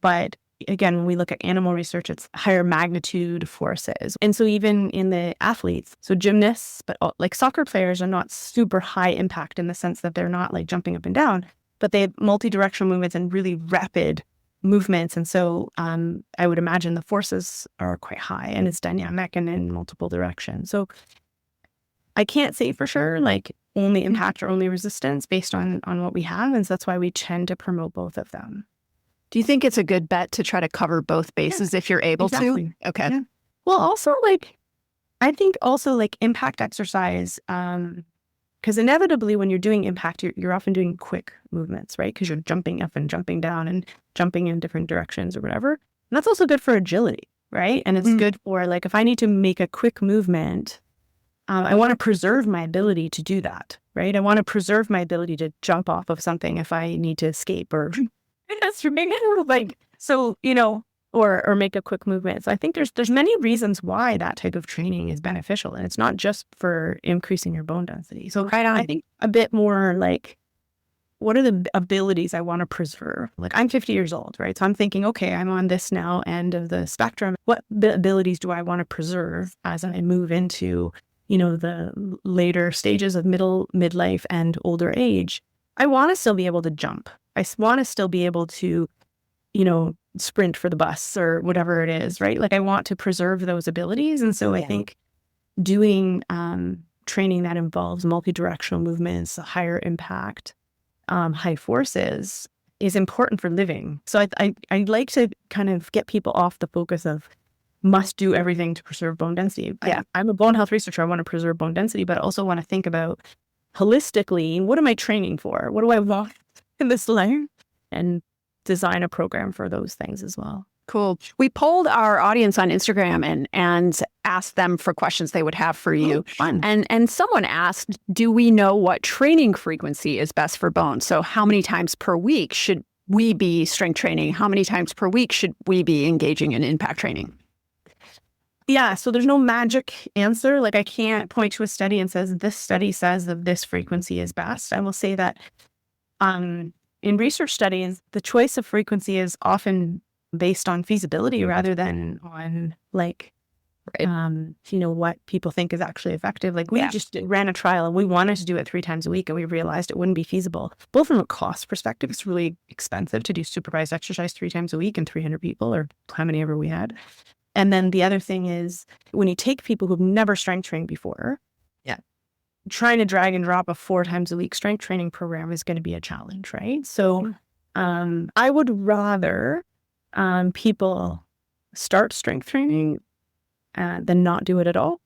But again, when we look at animal research, it's higher magnitude forces. And so even in the athletes, so gymnasts, but like soccer players are not super high impact in the sense that they're not like jumping up and down, but they have multi-directional movements and really rapid movements. And so I would imagine the forces are quite high and it's dynamic and in multiple directions. So I can't say for sure, like only impact or only resistance based on what we have. And so that's why we tend to promote both of them. Do you think it's a good bet to try to cover both bases if you're able exactly. to? Okay. Yeah. Well, also like, I think also like impact exercise, because inevitably when you're doing impact, you're often doing quick movements, right? Because you're jumping up and jumping down and jumping in different directions or whatever. And that's also good for agility. right? And it's good for like, if I need to make a quick movement, I want to preserve my ability to do that, right? I want to preserve my ability to jump off of something if I need to escape or like, so, or make a quick movement. So I think there's many reasons why that type of training is beneficial. And it's not just for increasing your bone density. So I think a bit more like, what are the abilities I want to preserve? Like, I'm 50 years old, right? So I'm thinking, okay, I'm on this now end of the spectrum. What abilities do I want to preserve as I move into, the later stages of midlife and older age? I want to still be able to jump. I want to still be able to, sprint for the bus or whatever it is, right? Like, I want to preserve those abilities. And so I think doing training that involves multi-directional movements, higher impact, high forces is important for living. So I like to kind of get people off the focus of must do everything to preserve bone density. Yeah. I'm a bone health researcher. I want to preserve bone density, but I also want to think about holistically, what am I training for? What do I want in this life? And design a program for those things as well. Cool. We polled our audience on Instagram and asked them for questions they would have for you. Fun. And someone asked, do we know what training frequency is best for bones? So how many times per week should we be strength training? How many times per week should we be engaging in impact training? Yeah, so there's no magic answer. Like, I can't point to a study and says this study says that this frequency is best. I will say that in research studies, the choice of frequency is often based on feasibility rather than on like, what people think is actually effective. Like, we just ran a trial and we wanted to do it 3 times a week, and we realized it wouldn't be feasible. Both from a cost perspective, it's really expensive to do supervised exercise 3 times a week and 300 people, or how many ever we had. And then the other thing is, when you take people who've never strength trained before, trying to drag and drop a 4 times a week strength training program is going to be a challenge, right? So I would rather people start strength training than not do it at all.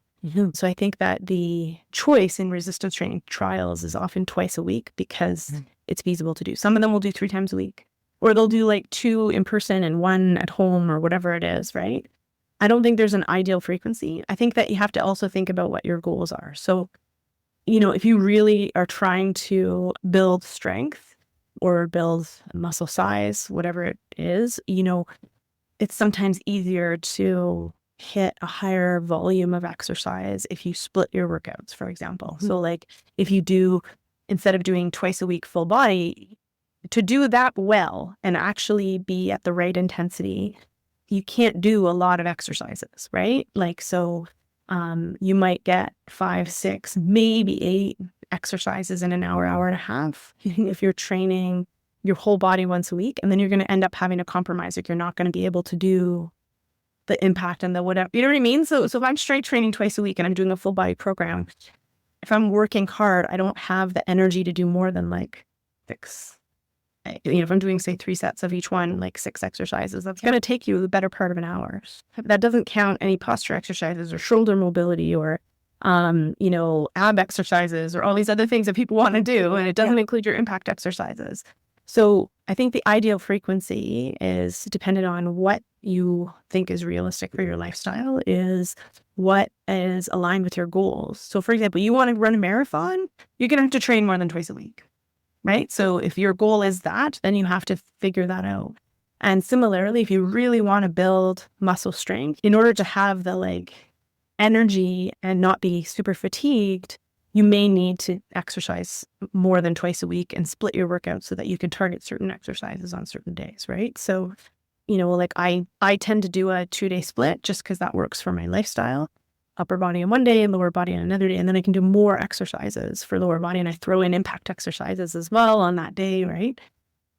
So I think that the choice in resistance training trials is often twice a week because it's feasible to do. Some of them will do 3 times a week, or they'll do like 2 in person and 1 at home or whatever it is, right? I don't think there's an ideal frequency. I think that you have to also think about what your goals are. So, if you really are trying to build strength or build muscle size, whatever it is, it's sometimes easier to hit a higher volume of exercise if you split your workouts, for example. So like, if you do, instead of doing twice a week full body, to do that well and actually be at the right intensity, you can't do a lot of exercises, right? Like, so you might get 5, 6, maybe 8 exercises in an hour, hour and a half if you're training your whole body once a week. And then you're going to end up having to compromise. Like, you're not going to be able to do the impact and the whatever. You know what I mean? So if I'm strength training twice a week and I'm doing a full body program, if I'm working hard, I don't have the energy to do more than like 6. If I'm doing, say, 3 sets of each one, like 6 exercises, that's going to take you the better part of an hour. That doesn't count any posture exercises or shoulder mobility or, ab exercises or all these other things that people want to do. And it doesn't include your impact exercises. So I think the ideal frequency is dependent on what you think is realistic for your lifestyle, is what is aligned with your goals. So, for example, you want to run a marathon, you're going to have to train more than twice a week. Right? So if your goal is that, then you have to figure that out. And similarly, if you really want to build muscle strength, in order to have the energy and not be super fatigued, you may need to exercise more than twice a week and split your workouts so that you can target certain exercises on certain days, right? So, I tend to do a 2-day split just because that works for my lifestyle. Upper body on one day and lower body on another day. And then I can do more exercises for lower body, and I throw in impact exercises as well on that day, right?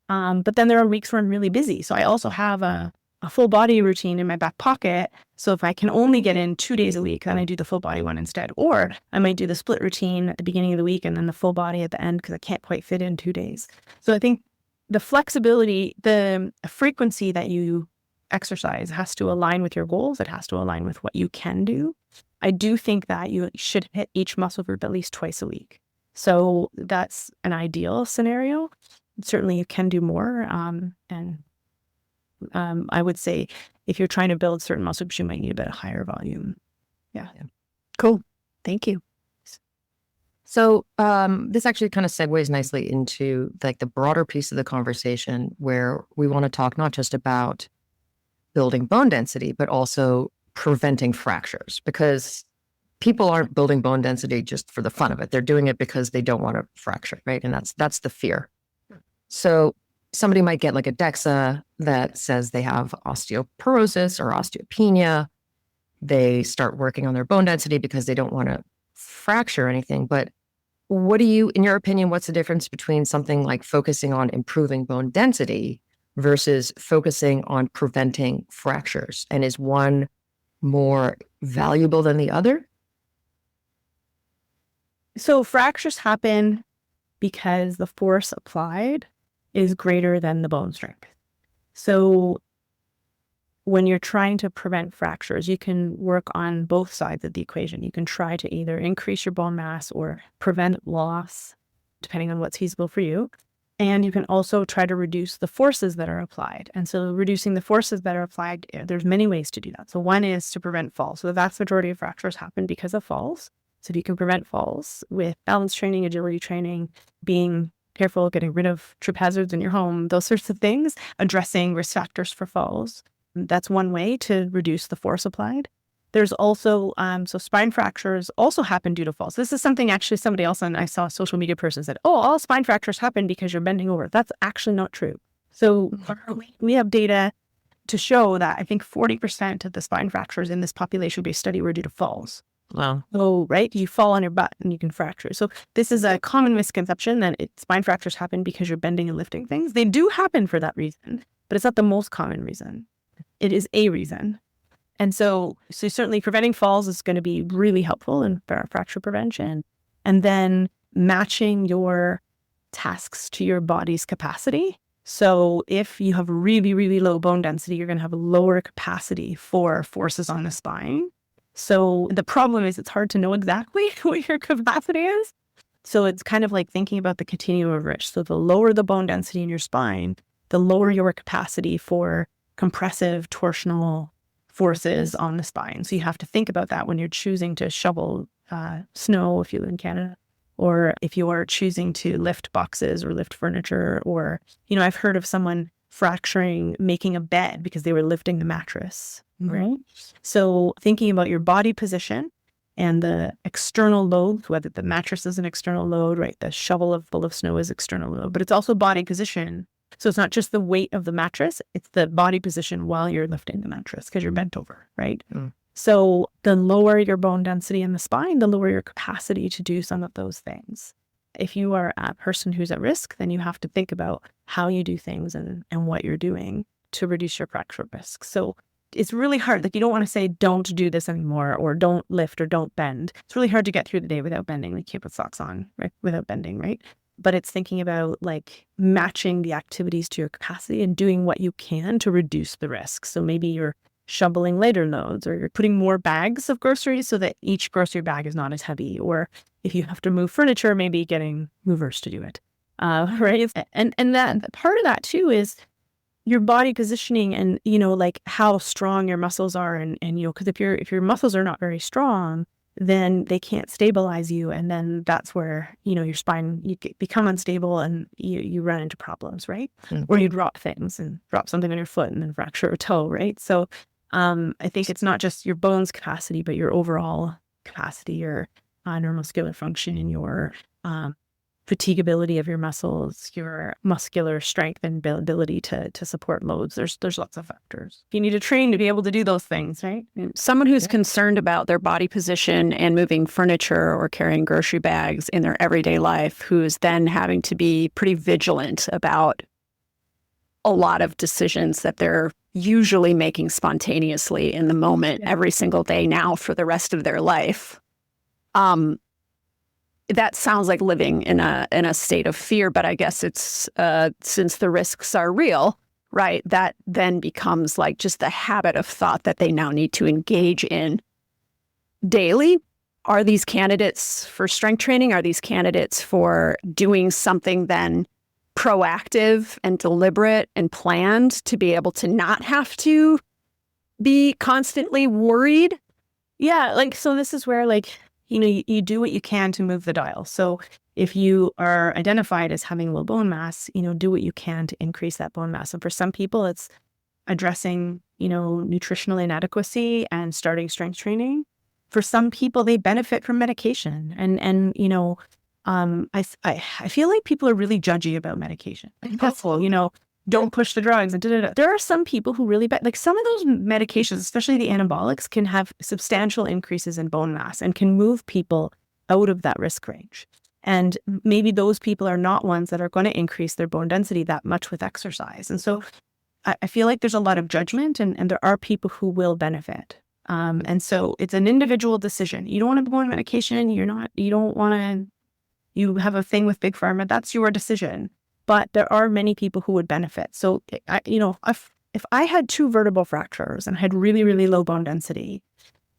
But then there are weeks where I'm really busy. So I also have a full body routine in my back pocket. So if I can only get in 2 days a week, then I do the full body one instead. Or I might do the split routine at the beginning of the week and then the full body at the end because I can't quite fit in 2 days. So I think the flexibility, the frequency that you exercise has to align with your goals. It has to align with what you can do. I do think that you should hit each muscle group at least twice a week. So that's an ideal scenario. Certainly you can do more. And I would say if you're trying to build certain muscle groups, you might need a bit of higher volume. Yeah. Cool. Thank you. So this actually kind of segues nicely into like the broader piece of the conversation where we want to talk not just about building bone density, but also preventing fractures, because people aren't building bone density just for the fun of it. They're doing it because they don't want to fracture, right? And that's the fear. So somebody might get like a DEXA that says they have osteoporosis or osteopenia. They start working on their bone density because they don't want to fracture anything. But what do you, in your opinion, what's the difference between something like focusing on improving bone density versus focusing on preventing fractures? And is one more valuable than the other? So fractures happen because the force applied is greater than the bone strength. So when you're trying to prevent fractures, you can work on both sides of the equation. You can try to either increase your bone mass or prevent loss, depending on what's feasible for you. And you can also try to reduce the forces that are applied. And so reducing the forces that are applied, there's many ways to do that. So one is to prevent falls. So the vast majority of fractures happen because of falls. So if you can prevent falls with balance training, agility training, being careful, getting rid of trip hazards in your home, those sorts of things, addressing risk factors for falls. That's one way to reduce the force applied. There's also, so spine fractures also happen due to falls. This is something actually somebody else I saw a social media person said, oh, all spine fractures happen because you're bending over. That's actually not true. So we have data to show that I think 40% of the spine fractures in this population-based study were due to falls. Wow. Oh, right. You fall on your butt and you can fracture. So this is a common misconception that spine fractures happen because you're bending and lifting things. They do happen for that reason, but it's not the most common reason. It is a reason. And so certainly preventing falls is going to be really helpful in fracture prevention. And then matching your tasks to your body's capacity. So if you have really, really low bone density, you're going to have a lower capacity for forces on the spine. So the problem is it's hard to know exactly what your capacity is. So it's kind of like thinking about the continuum of risk. So the lower the bone density in your spine, the lower your capacity for compressive torsional forces on the spine. So you have to think about that when you're choosing to shovel snow if you live in Canada, or if you are choosing to lift boxes or lift furniture, or, I've heard of someone fracturing making a bed because they were lifting the mattress, right? So thinking about your body position and the external load, whether the mattress is an external load, right? The shovel full of snow is external load, but it's also body position. So it's not just the weight of the mattress, it's the body position while you're lifting the mattress because you're bent over, right? So the lower your bone density in the spine, the lower your capacity to do some of those things. If you are a person who's at risk, then you have to think about how you do things and what you're doing to reduce your fracture risk. So it's really hard. Like, you don't want to say, don't do this anymore, or don't lift, or don't bend. It's really hard to get through the day without bending. Like, you put socks on, right? Without bending, right? But it's thinking about like matching the activities to your capacity and doing what you can to reduce the risk. So maybe you're shoveling lighter loads, or you're putting more bags of groceries so that each grocery bag is not as heavy. Or if you have to move furniture, maybe getting movers to do it, right? And that part of that too is your body positioning and, like how strong your muscles are. And because if your muscles are not very strong, then they can't stabilize you. And then that's where, your spine, you become unstable and you run into problems, right? Or you drop things and drop something on your foot and then fracture a toe, right? So I think it's not just your bones capacity, but your overall capacity, your neuromuscular function, and your fatigability of your muscles, your muscular strength and ability to support loads. There's lots of factors. You need to train to be able to do those things, right? Someone who's concerned about their body position and moving furniture or carrying grocery bags in their everyday life, who's then having to be pretty vigilant about a lot of decisions that they're usually making spontaneously in the moment every single day now for the rest of their life. That sounds like living in a state of fear, but I guess it's since the risks are real, right? That then becomes like just the habit of thought that they now need to engage in daily. Are these candidates for strength training? Are these candidates for doing something then proactive and deliberate and planned to be able to not have to be constantly worried? Yeah, like, so this is where, like, you do what you can to move the dial. So if you are identified as having low bone mass, do what you can to increase that bone mass. And for some people, it's addressing, nutritional inadequacy and starting strength training. For some people, they benefit from medication. And I feel like people are really judgy about medication. Like, that's all, don't push the drugs and da-da-da. There are some people who really like some of those medications, especially the anabolics, can have substantial increases in bone mass and can move people out of that risk range. And maybe those people are not ones that are going to increase their bone density that much with exercise. And so I feel like there's a lot of judgment, and there are people who will benefit. And so it's an individual decision. You don't want to go on medication. You don't want to, you have a thing with Big Pharma. That's your decision. But there are many people who would benefit. So, if I had 2 vertebral fractures and had really, really low bone density,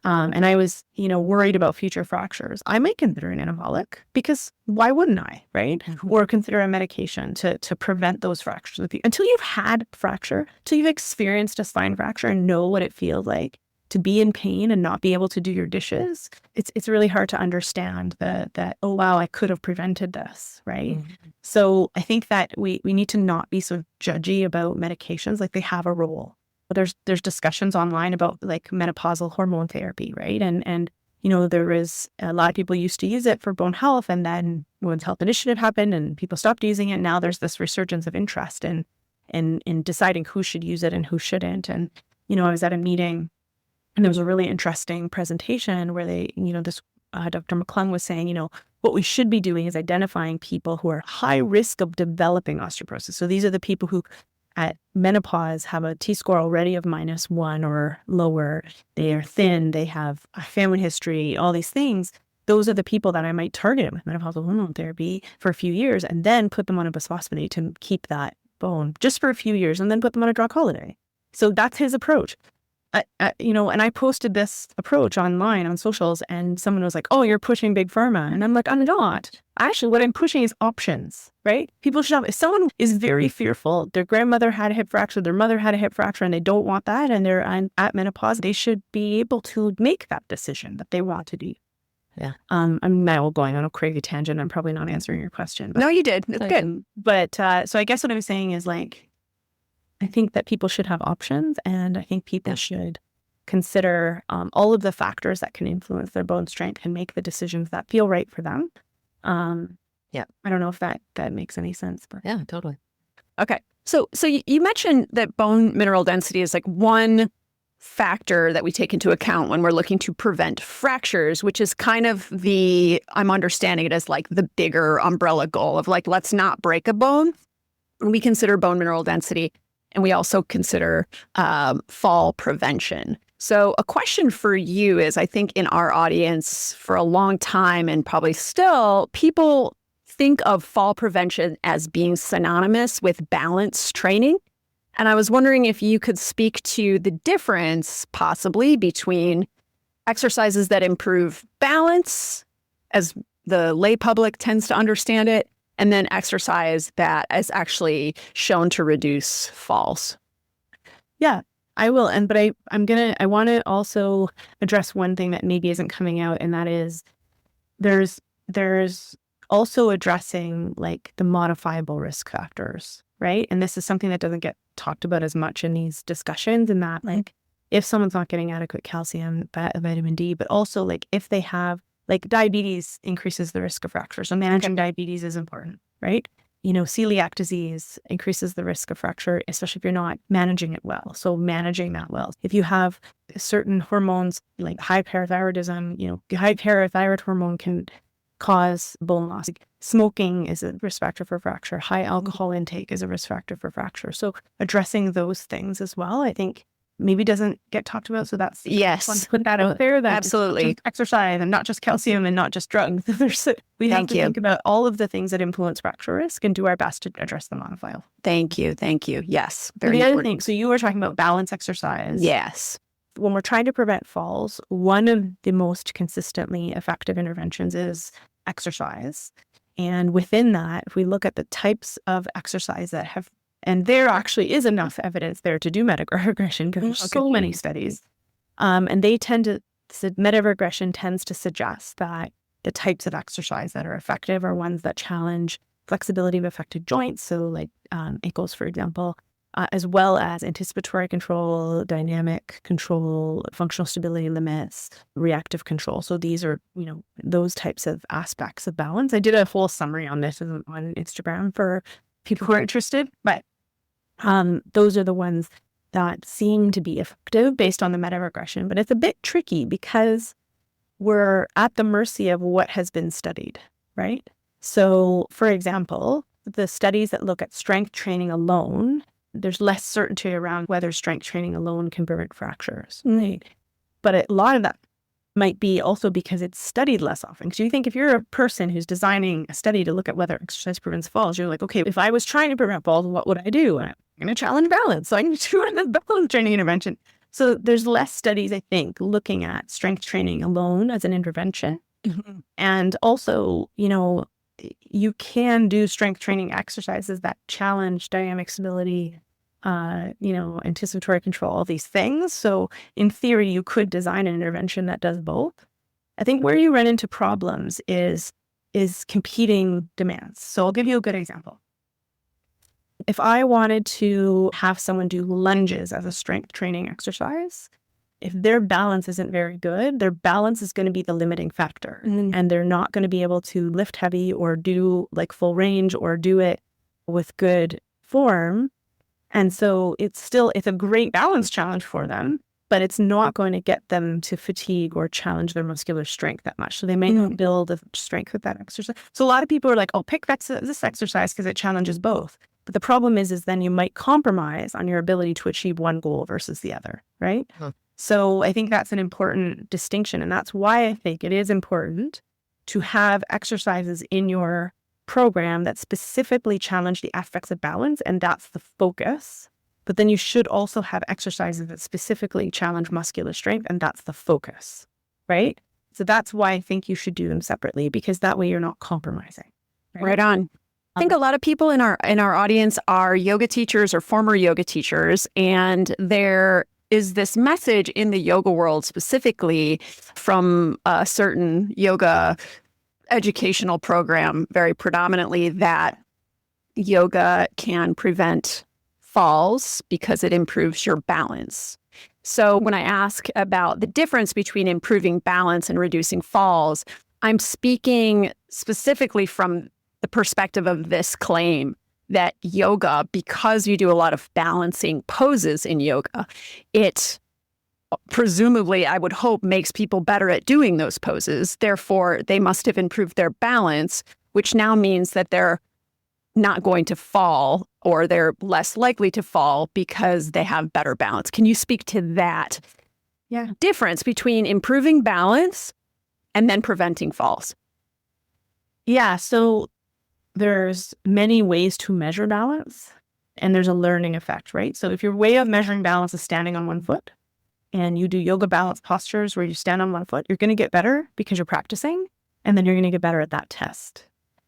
and I was, worried about future fractures, I might consider an anabolic, because why wouldn't I, right? Or consider a medication to prevent those fractures. Until you've had a fracture, until you've experienced a spine fracture and know what it feels like to be in pain and not be able to do your dishes, it's really hard to understand that, oh, wow, I could have prevented this, right? So I think that we need to not be so judgy about medications. Like, they have a role. But there's discussions online about, like, menopausal hormone therapy, right? And there is a lot of people used to use it for bone health, and then Women's Health Initiative happened and people stopped using it. Now there's this resurgence of interest in deciding who should use it and who shouldn't. And I was at a meeting, and there was a really interesting presentation where Dr. McClung was saying, what we should be doing is identifying people who are high risk of developing osteoporosis. So these are the people who at menopause have a T-score already of -1 or lower. They are thin. They have a family history, all these things. Those are the people that I might target with menopausal hormone therapy for a few years, and then put them on a bisphosphonate to keep that bone just for a few years, and then put them on a drug holiday. So that's his approach. And I posted this approach online on socials, and someone was like, oh, you're pushing Big Pharma. And I'm like, I'm not. Actually, what I'm pushing is options, right? People should have, if someone is very fearful, their grandmother had a hip fracture, their mother had a hip fracture, and they don't want that, and they're at menopause, they should be able to make that decision that they want to do. Yeah. I'm now going on a crazy tangent. I'm probably not answering your question. But, No, you did. It's good. But so I guess what I'm saying is, like, I think that people should have options, and I think people should consider all of the factors that can influence their bone strength and make the decisions that feel right for them. I don't know if that makes any sense. But. Yeah, totally. Okay. So you mentioned that bone mineral density is like one factor that we take into account when we're looking to prevent fractures, which is kind of I'm understanding it as like the bigger umbrella goal of, like, let's not break a bone. We consider bone mineral density. And we also consider fall prevention. So a question for you is, I think in our audience for a long time, and probably still, people think of fall prevention as being synonymous with balance training. And I was wondering if you could speak to the difference possibly between exercises that improve balance, as the lay public tends to understand it, and then exercise that is actually shown to reduce falls. Yeah, I will. But I want to also address one thing that maybe isn't coming out, and that is there's also addressing, like, the modifiable risk factors, right? And this is something that doesn't get talked about as much in these discussions, in that, like, if someone's not getting adequate calcium, vitamin D, but also, like, if they have, like, diabetes increases the risk of fracture. So managing diabetes is important, right? Celiac disease increases the risk of fracture, especially if you're not managing it well. So managing that well. If you have certain hormones, like high parathyroidism, high parathyroid hormone can cause bone loss. Smoking is a risk factor for fracture. High alcohol intake is a risk factor for fracture. So addressing those things as well, I think, maybe doesn't get talked about. So that's fun to put that out there. That absolutely, exercise and not just calcium and not just drugs. We have to think about all of the things that influence fracture risk and do our best to address them on a file. Thank you. Yes, very the important. other thing. So you were talking about balance exercise. Yes. When we're trying to prevent falls, one of the most consistently effective interventions is exercise. And within that, if we look at the types of exercise that have, and there actually is enough evidence there to do metaregression because there's so many studies. And they tend to, metaregression tends to suggest that the types of exercise that are effective are ones that challenge flexibility of affected joints. So like ankles, for example, as well as anticipatory control, dynamic control, functional stability limits, reactive control. So these are, those types of aspects of balance. I did a whole summary on this on Instagram for people who are interested, but those are the ones that seem to be effective based on the metaregression. But it's a bit tricky because we're at the mercy of what has been studied, right? So, for example, the studies that look at strength training alone, there's less certainty around whether strength training alone can prevent fractures, right? But a lot of that might be also because it's studied less often. Because you think if you're a person who's designing a study to look at whether exercise prevents falls, you're like, okay, if I was trying to prevent falls, what would I do? I'm going to challenge balance. So I need to do a balance training intervention. So there's less studies, I think, looking at strength training alone as an intervention. And also, you can do strength training exercises that challenge dynamic stability, anticipatory control, all these things. So in theory, you could design an intervention that does both. I think where you run into problems is competing demands. So I'll give you a good example. If I wanted to have someone do lunges as a strength training exercise, if their balance isn't very good, their balance is going to be the limiting factor. And they're not going to be able to lift heavy or do like full range or do it with good form. And so it's a great balance challenge for them, but it's not going to get them to fatigue or challenge their muscular strength that much. So they may not build a strength with that exercise. So a lot of people are like, oh, pick this exercise because it challenges both. But the problem is then you might compromise on your ability to achieve one goal versus the other, right? So I think that's an important distinction. And that's why I think it is important to have exercises in your program that specifically challenge the aspects of balance. And that's the focus. But then you should also have exercises that specifically challenge muscular strength. And that's the focus, right? So that's why I think you should do them separately, because that way you're not compromising. Right on. I think a lot of people in our audience are yoga teachers or former yoga teachers, and there is this message in the yoga world specifically from a certain yoga educational program, very predominantly, that yoga can prevent falls because it improves your balance. So when I ask about the difference between improving balance and reducing falls, I'm speaking specifically from the perspective of this claim that yoga, because you do a lot of balancing poses in yoga, it presumably, I would hope, makes people better at doing those poses. Therefore, they must have improved their balance, which now means that they're not going to fall, or they're less likely to fall because they have better balance. Can you speak to that difference between improving balance and then preventing falls? Yeah, so there's many ways to measure balance, and there's a learning effect, right? So if your way of measuring balance is standing on one foot, and you do yoga balance postures where you stand on one foot, you're going to get better because you're practicing, and then you're going to get better at that test.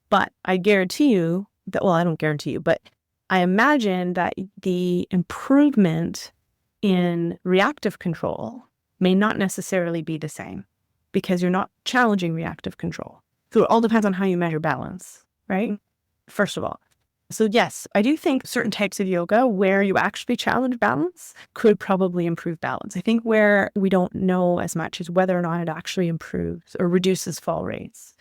But I guarantee you that, well, I don't guarantee you, but I imagine that the improvement in reactive control may not necessarily be the same because you're not challenging reactive control. So it all depends on how you measure balance. Right? First of all. So yes, I do think certain types of yoga where you actually challenge balance could probably improve balance. I think where we don't know as much is whether or not it actually improves or reduces fall rates.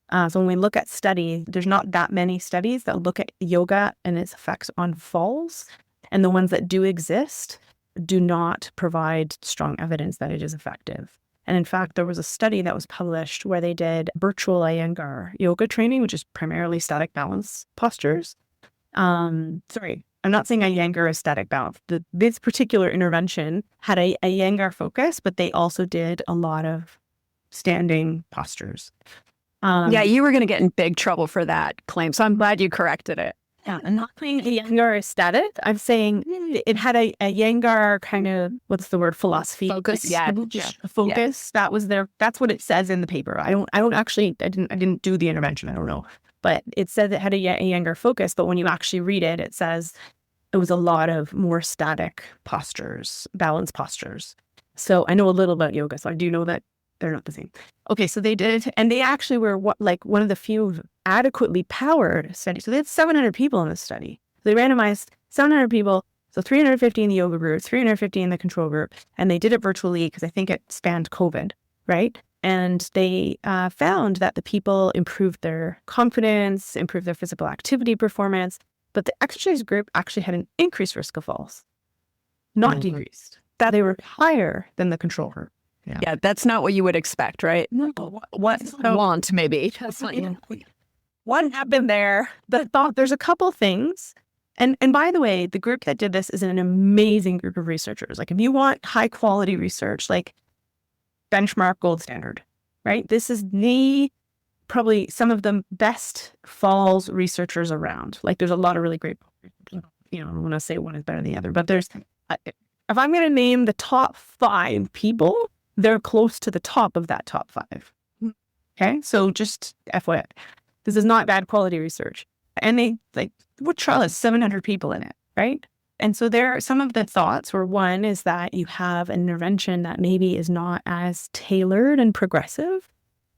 So when we look at studies, there's not that many studies that look at yoga and its effects on falls. And the ones that do exist do not provide strong evidence that it is effective. And in fact, there was a study that was published where they did virtual Iyengar yoga training, which is primarily static balance postures. Sorry, I'm not saying Iyengar is static balance. This particular intervention had a Iyengar focus, but they also did a lot of standing postures. You were going to get in big trouble for that claim. So I'm glad you corrected it. Yeah, I'm not saying Iyengar is static. I'm saying it had a Iyengar kind of, what's the word, philosophy Focus. Yeah. focus. That was that's what it says in the paper. I didn't do the intervention. I don't know, but it said it had a Iyengar focus. But when you actually read it, it says it was a lot of more static postures, balanced postures. So I know a little about yoga, so I do know that they're not the same. Okay, so they did, and they actually were one of the few adequately powered studies. So they had 700 people in this study. They randomized 700 people, so 350 in the yoga group, 350 in the control group, and they did it virtually because I think it spanned COVID, right? And they found that the people improved their confidence, improved their physical activity performance, but the exercise group actually had an increased risk of falls, not decreased. That they were higher than the control group. Yeah, that's not what you would expect, right? No. What want maybe? What happened there? There's a couple things. And by the way, the group that did this is an amazing group of researchers. Like if you want high quality research, like benchmark gold standard, right? This is probably some of the best falls researchers around. Like there's a lot of really great, I don't want to say one is better than the other, but there's, if I'm going to name the top 5 people, they're close to the top of that top 5. Okay. So just FYI, this is not bad quality research. And what trial has 700 people in it, right? And so some of the thoughts were, one is that you have an intervention that maybe is not as tailored and progressive.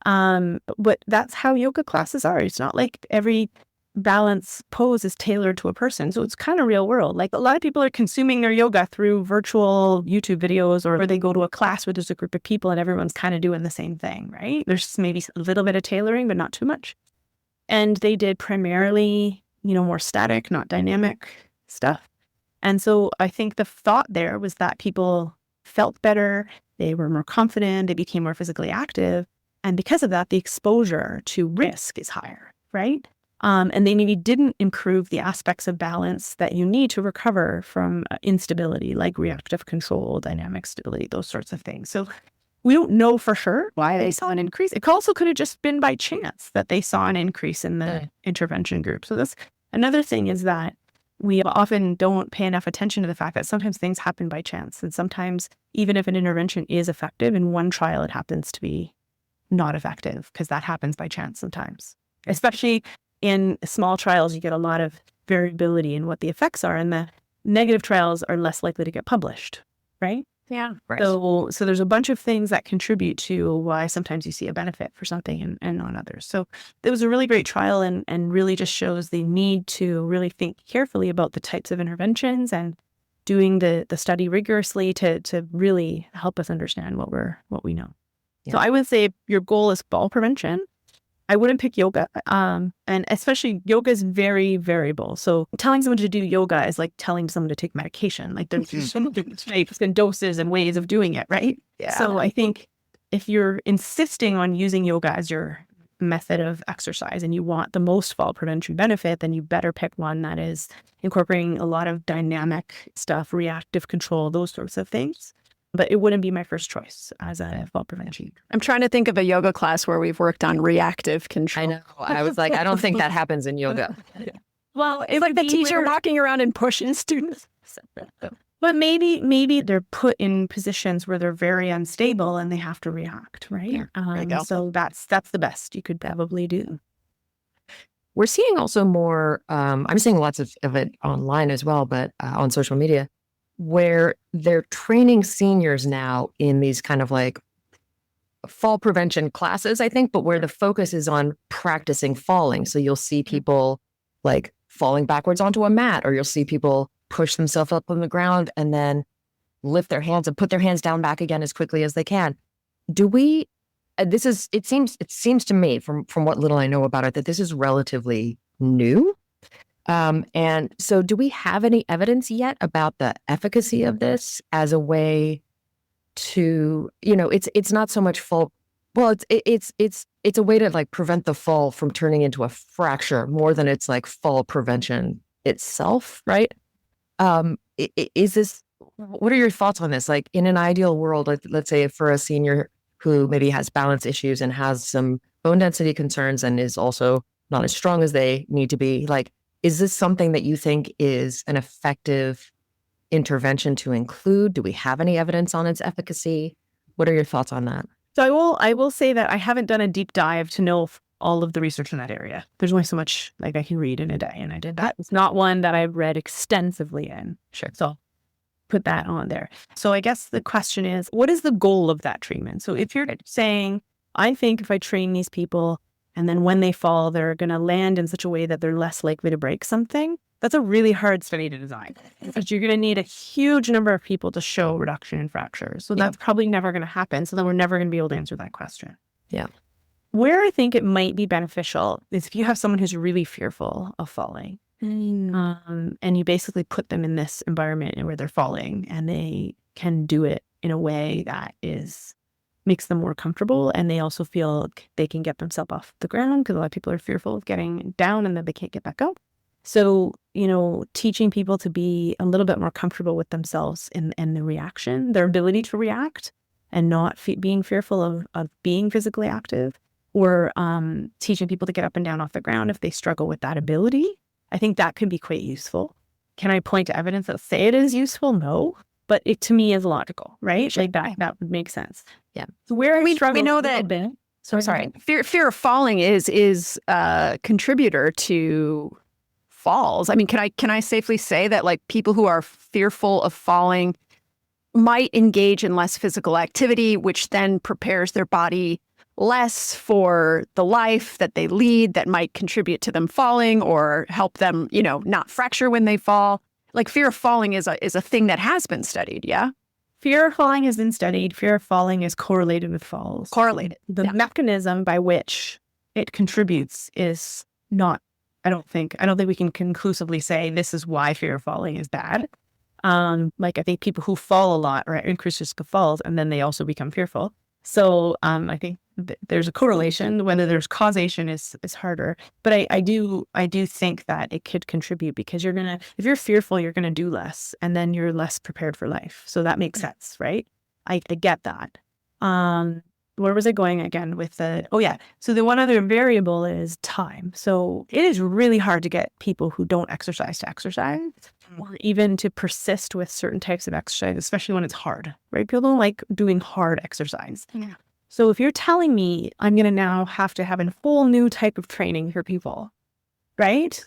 But that's how yoga classes are. It's not like every balance pose is tailored to a person. So it's kind of real world. Like a lot of people are consuming their yoga through virtual YouTube videos, or they go to a class where there's a group of people and everyone's kind of doing the same thing, right? There's maybe a little bit of tailoring, but not too much. And they did primarily, more static, not dynamic stuff. And so I think the thought there was that people felt better, they were more confident, they became more physically active. And because of that, the exposure to risk is higher, right? And they maybe didn't improve the aspects of balance that you need to recover from instability, like reactive control, dynamic stability, those sorts of things. So we don't know for sure why they saw an increase. It also could have just been by chance that they saw an increase in the intervention group. So that's another thing, is that we often don't pay enough attention to the fact that sometimes things happen by chance. And sometimes even if an intervention is effective, in one trial it happens to be not effective because that happens by chance sometimes. Especially in small trials, you get a lot of variability in what the effects are, and the negative trials are less likely to get published, right? Yeah. Right. So there's a bunch of things that contribute to why sometimes you see a benefit for something and not others. So it was a really great trial and really just shows the need to really think carefully about the types of interventions and doing the study rigorously to really help us understand what we know. Yeah. So I would say if your goal is fall prevention, I wouldn't pick yoga. And especially yoga is very variable. So telling someone to do yoga is like telling someone to take medication. Like there's different types and doses and ways of doing it, right? Yeah. So I think if you're insisting on using yoga as your method of exercise and you want the most fall prevention benefit, then you better pick one that is incorporating a lot of dynamic stuff, reactive control, those sorts of things. But it wouldn't be my first choice as a fall prevention. I'm trying to think of a yoga class where we've worked on reactive control. I know. I was like, I don't think that happens in yoga. Well, It's like the teacher walking around and pushing students. But maybe they're put in positions where they're very unstable and they have to react, right? Yeah, So that's the best you could probably do. We're seeing also more, I'm seeing lots of it online as well, but on social media, where they're training seniors now in these kind of like fall prevention classes, I think, but where the focus is on practicing falling. So you'll see people like falling backwards onto a mat, or you'll see people push themselves up on the ground and then lift their hands and put their hands down back again as quickly as they can. Do we, it seems to me from what little I know about it, that this is relatively new. And so do we have any evidence yet about the efficacy of this as a way to, it's not so much fall. Well, it's a way to like prevent the fall from turning into a fracture more than it's like fall prevention itself, right? Is this, what are your thoughts on this? Like in an ideal world, let's say for a senior who maybe has balance issues and has some bone density concerns and is also not as strong as they need to be, like, Is this something that you think is an effective intervention to include? Do we have any evidence on its efficacy? What are your thoughts on that? So I will say that I haven't done a deep dive to know all of the research in that area. There's only so much like I can read in a day, and I did that. It's not one that I've read extensively in. Sure. So put that on there. So I guess the question is, what is the goal of that treatment? So if you're saying, I think if I train these people and then when they fall, they're going to land in such a way that they're less likely to break something, that's a really hard study to design because you're going to need a huge number of people to show reduction in fractures. So that's probably never going to happen. So then we're never going to be able to answer that question. Yeah. Where I think it might be beneficial is if you have someone who's really fearful of falling. And you basically put them in this environment where they're falling and they can do it in a way that makes them more comfortable, and they also feel they can get themselves off the ground because a lot of people are fearful of getting down and then they can't get back up. So, teaching people to be a little bit more comfortable with themselves in the reaction, their ability to react and not being fearful of being physically active, or teaching people to get up and down off the ground if they struggle with that ability. I think that can be quite useful. Can I point to evidence that say it is useful? No, but it to me is logical, right? Sure. Like that would make sense. Yeah. So where We struggle know a little that- bit. Sorry. Fear of falling is a contributor to falls. I mean, can I safely say that like people who are fearful of falling might engage in less physical activity, which then prepares their body less for the life that they lead that might contribute to them falling or help them, not fracture when they fall. Like fear of falling is a thing that has been studied. Yeah. Fear of falling has been studied. Fear of falling is correlated with falls. Correlated. The mechanism by which it contributes is not, I don't think we can conclusively say this is why fear of falling is bad. Like I think people who fall a lot are at increased risk of falls, and then they also become fearful. So I think there's a correlation. Whether there's causation is harder, but I do think that it could contribute because if you're fearful, you're gonna do less, and then you're less prepared for life. So that makes sense, right? I get that. Where was I going again with the? Oh yeah. So the one other variable is time. So it is really hard to get people who don't exercise to exercise, or even to persist with certain types of exercise, especially when it's hard, right? People don't like doing hard exercise. Yeah. So if you're telling me I'm going to now have to have a whole new type of training for people, right?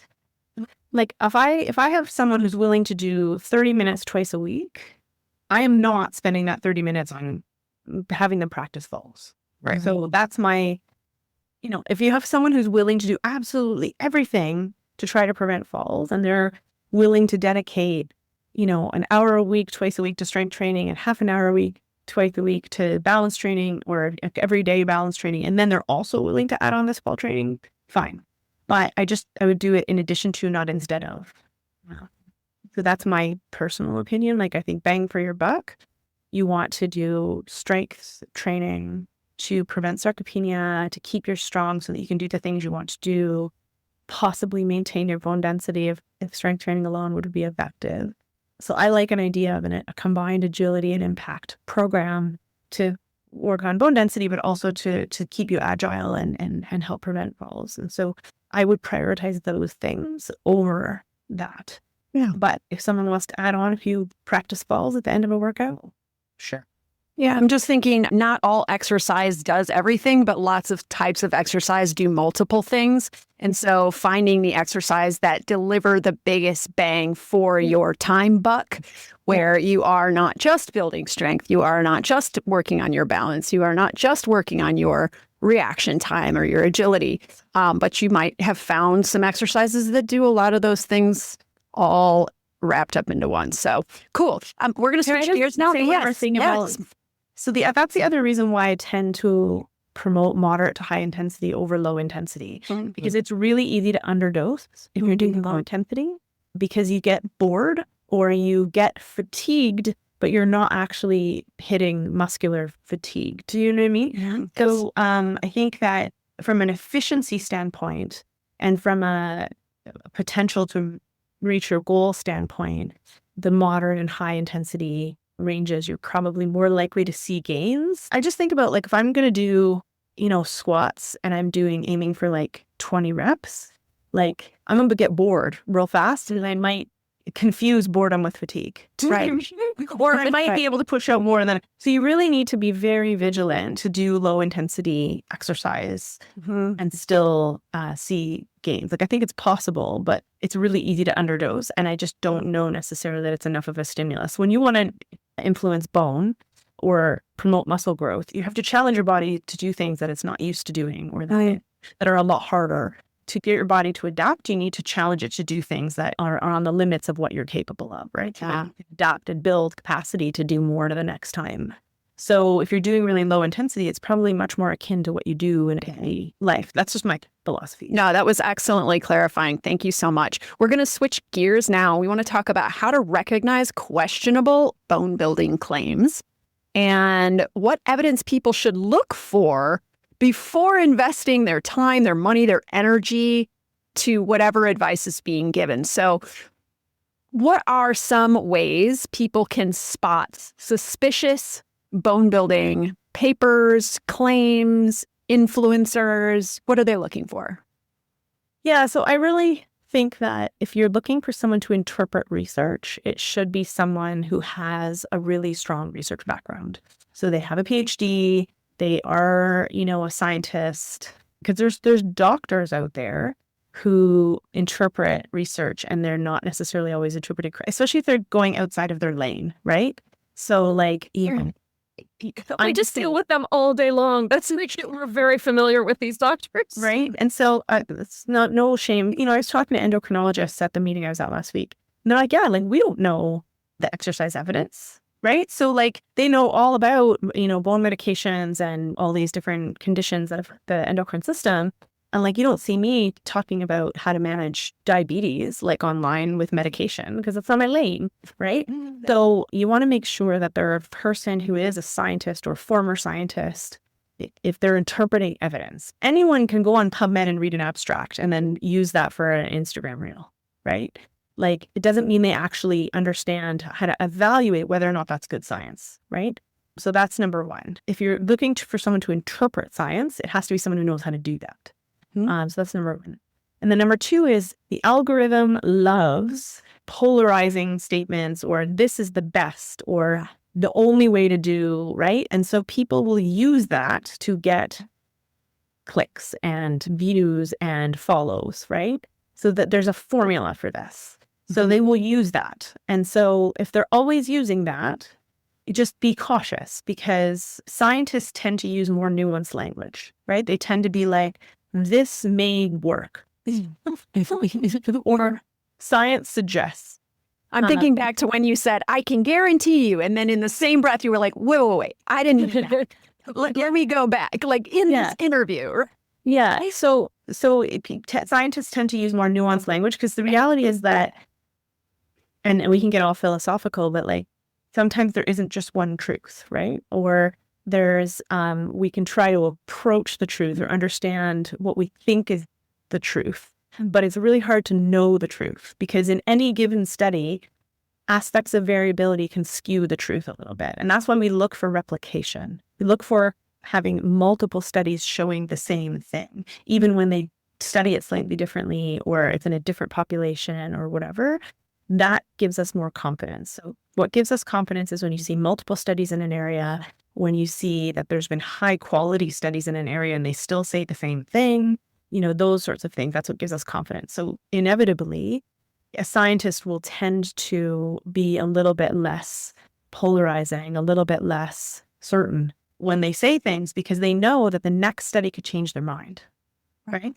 Like if I have someone who's willing to do 30 minutes twice a week, I am not spending that 30 minutes on having them practice falls. Right. So that's my, if you have someone who's willing to do absolutely everything to try to prevent falls, and they're willing to dedicate, an hour a week, twice a week to strength training, and half an hour a week, twice a week to balance training, or everyday balance training, and then they're also willing to add on this fall training, fine. But I would do it in addition to, not instead of. So that's my personal opinion. Like I think bang for your buck. You want to do strength training to prevent sarcopenia, to keep you strong so that you can do the things you want to do, possibly maintain your bone density if strength training alone would be effective. So I like an idea of a combined agility and impact program to work on bone density, but also to keep you agile and help prevent falls. And so I would prioritize those things over that. Yeah. But if someone wants to add on a few practice falls at the end of a workout, sure. Yeah, I'm just thinking not all exercise does everything, but lots of types of exercise do multiple things. And so finding the exercise that deliver the biggest bang for your time buck, where you are not just building strength, you are not just working on your balance, you are not just working on your reaction time or your agility, but you might have found some exercises that do a lot of those things all wrapped up into one. So cool. We're going to switch gears now. So that's the other reason why I tend to promote moderate to high intensity over low intensity, because it's really easy to underdose if you're doing low intensity, because you get bored or you get fatigued, but you're not actually hitting muscular fatigue. Do you know what I mean? Yeah. So I think that from an efficiency standpoint and from a potential to reach your goal standpoint, the moderate and high intensity ranges, you're probably more likely to see gains. I just think about like if I'm going to do, squats and I'm aiming for like 20 reps, Like, I'm going to get bored real fast, and I might confuse boredom with fatigue. Right. Or I might be able to push out more than. So you really need to be very vigilant to do low intensity exercise and still see gains. Like, I think it's possible, but it's really easy to underdose. And I just don't know necessarily that it's enough of a stimulus. When you want to influence bone or promote muscle growth, you have to challenge your body to do things that it's not used to doing, or that are a lot harder. To get your body to adapt, you need to challenge it to do things that are on the limits of what you're capable of, right? Yeah. Adapt and build capacity to do more to the next time. So if you're doing really low intensity, it's probably much more akin to what you do in daily life. That's just my philosophy. No, that was excellently clarifying. Thank you so much. We're going to switch gears now. We want to talk about how to recognize questionable bone building claims and what evidence people should look for before investing their time, their money, their energy to whatever advice is being given. So what are some ways people can spot suspicious bone building papers, claims, influencers? What are they looking for? Yeah, so I really think that if you're looking for someone to interpret research, it should be someone who has a really strong research background. So they have a PhD, they are, a scientist, because there's doctors out there who interpret research and they're not necessarily always interpreting, especially if they're going outside of their lane, right? So like, I just deal with them all day long. We're very familiar with these doctors. Right. And so it's no shame. I was talking to endocrinologists at the meeting I was at last week. And they're like, yeah, like we don't know the exercise evidence. Right. So like they know all about, bone medications and all these different conditions of the endocrine system. And like, you don't see me talking about how to manage diabetes, like online with medication, because it's not my lane. Right. So you want to make sure that they're a person who is a scientist or former scientist. If they're interpreting evidence, anyone can go on PubMed and read an abstract and then use that for an Instagram reel. Right. Like, it doesn't mean they actually understand how to evaluate whether or not that's good science, right? So that's number one. If you're looking for someone to interpret science, it has to be someone who knows how to do that. So that's number one. And then number two is the algorithm loves polarizing statements, or this is the best, or the only way to do, right? And so people will use that to get clicks and views and follows, right? So that there's a formula for this. So they will use that. And so if they're always using that, just be cautious, because scientists tend to use more nuanced language, right? They tend to be like, this may work. Or science suggests. I'm thinking back to when you said, I can guarantee you. And then in the same breath, you were like, wait. I didn't do that. Let me go back. Like in this interview. Yeah. So scientists tend to use more nuanced language, because the reality is that, and we can get all philosophical, but like sometimes there isn't just one truth, right? Or there's, we can try to approach the truth or understand what we think is the truth, but it's really hard to know the truth, because in any given study, aspects of variability can skew the truth a little bit. And that's when we look for replication. We look for having multiple studies showing the same thing, even when they study it slightly differently, or it's in a different population or whatever. That gives us more confidence. So what gives us confidence is when you see multiple studies in an area, when you see that there's been high quality studies in an area and they still say the same thing, those sorts of things. That's what gives us confidence. So inevitably, a scientist will tend to be a little bit less polarizing, a little bit less certain when they say things, because they know that the next study could change their mind, right?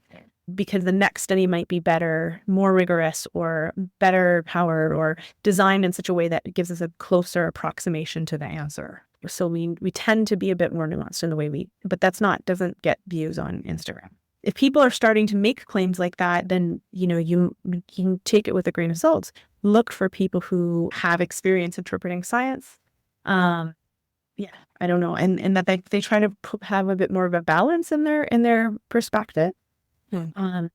Because the next study might be better, more rigorous, or better powered, or designed in such a way that it gives us a closer approximation to the answer. So we tend to be a bit more nuanced in the way but doesn't get views on Instagram. If people are starting to make claims like that, then, you can take it with a grain of salt. Look for people who have experience interpreting science. I don't know. And that they try to have a bit more of a balance in their perspective. And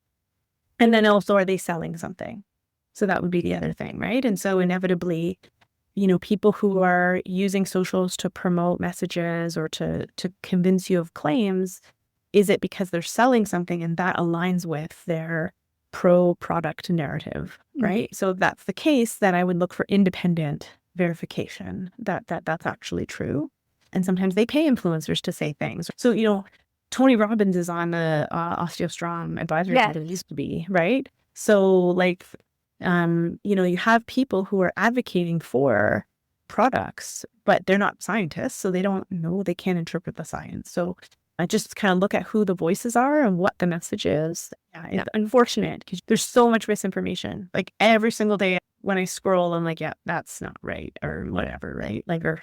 then also, are they selling something? So that would be the other thing, right? And so inevitably, people who are using socials to promote messages or to convince you of claims, is it because they're selling something and that aligns with their pro-product narrative, right? So if that's the case, then I would look for independent verification that that's actually true. And sometimes they pay influencers to say things. So, Tony Robbins is on the OsteoStrong advisory board. It used to be, right? So like, you have people who are advocating for products, but they're not scientists. So they don't know, they can't interpret the science. So I just kind of look at who the voices are and what the message is. Yeah, it's unfortunate because there's so much misinformation. Like every single day when I scroll, I'm like, yeah, that's not right or whatever, right? Like, or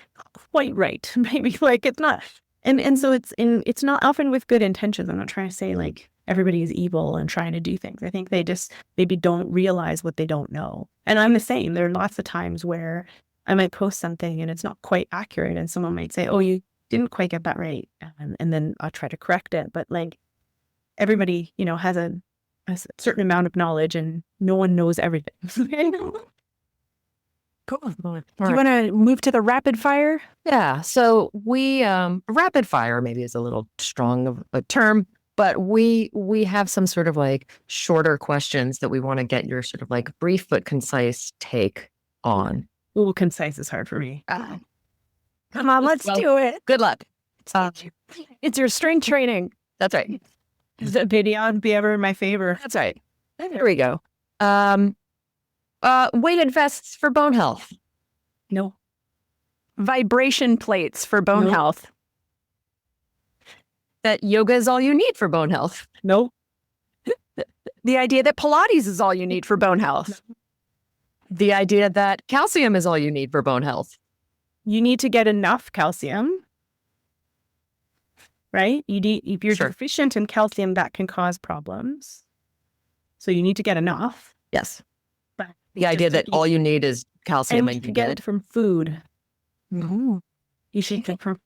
quite right, maybe. Like it's not. And so it's not often with good intentions. I'm not trying to say like everybody is evil and trying to do things. I think they just maybe don't realize what they don't know. And I'm the same. There are lots of times where I might post something and it's not quite accurate, and someone might say, "Oh, you didn't quite get that right," and then I'll try to correct it. But like everybody, has a certain amount of knowledge, and no one knows everything. Cool. Do you want to move to the rapid fire? Yeah. So we rapid fire maybe is a little strong of a term, but we have some sort of like shorter questions that we want to get your sort of like brief but concise take on. Ooh, concise is hard for me. Come on, let's do it. Good luck. It's your strength training. That's right. The video be ever in my favor. That's right. There we go. Weighted vests for bone health. No. Vibration plates for bone No. health. That yoga is all you need for bone health. No. The idea that Pilates is all you need for bone health. The idea that calcium is all you need for bone health. You need to get enough calcium, right? If you're deficient in calcium, that can cause problems. So you need to get enough. Yes. But The idea that all you need is calcium and and you you get it from food. You should get from.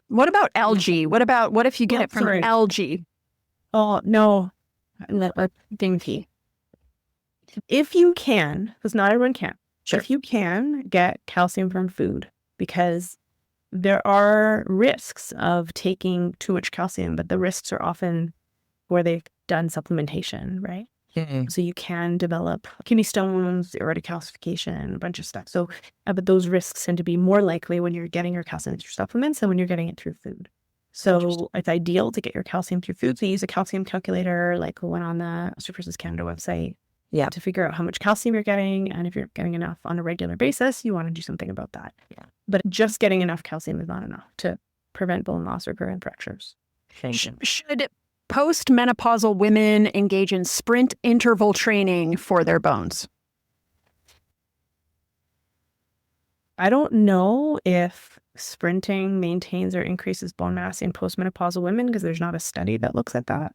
What about algae? What if you get it from algae? Oh no, dinky. If you can, because not everyone can. Sure. If you can get calcium from food, because there are risks of taking too much calcium, but the risks are often where they've done supplementation, right? So you can develop kidney stones, aortic calcification, a bunch of stuff. So, but those risks tend to be more likely when you're getting your calcium through supplements than when you're getting it through food. So it's ideal to get your calcium through food. So you use a calcium calculator, like the one on the Osteoporosis Canada website, to figure out how much calcium you're getting. And if you're getting enough on a regular basis, you want to do something about that. Yeah. But just getting enough calcium is not enough to prevent bone loss or recurrent fractures. Should postmenopausal women engage in sprint interval training for their bones? I don't know if sprinting maintains or increases bone mass in postmenopausal women because there's not a study that looks at that.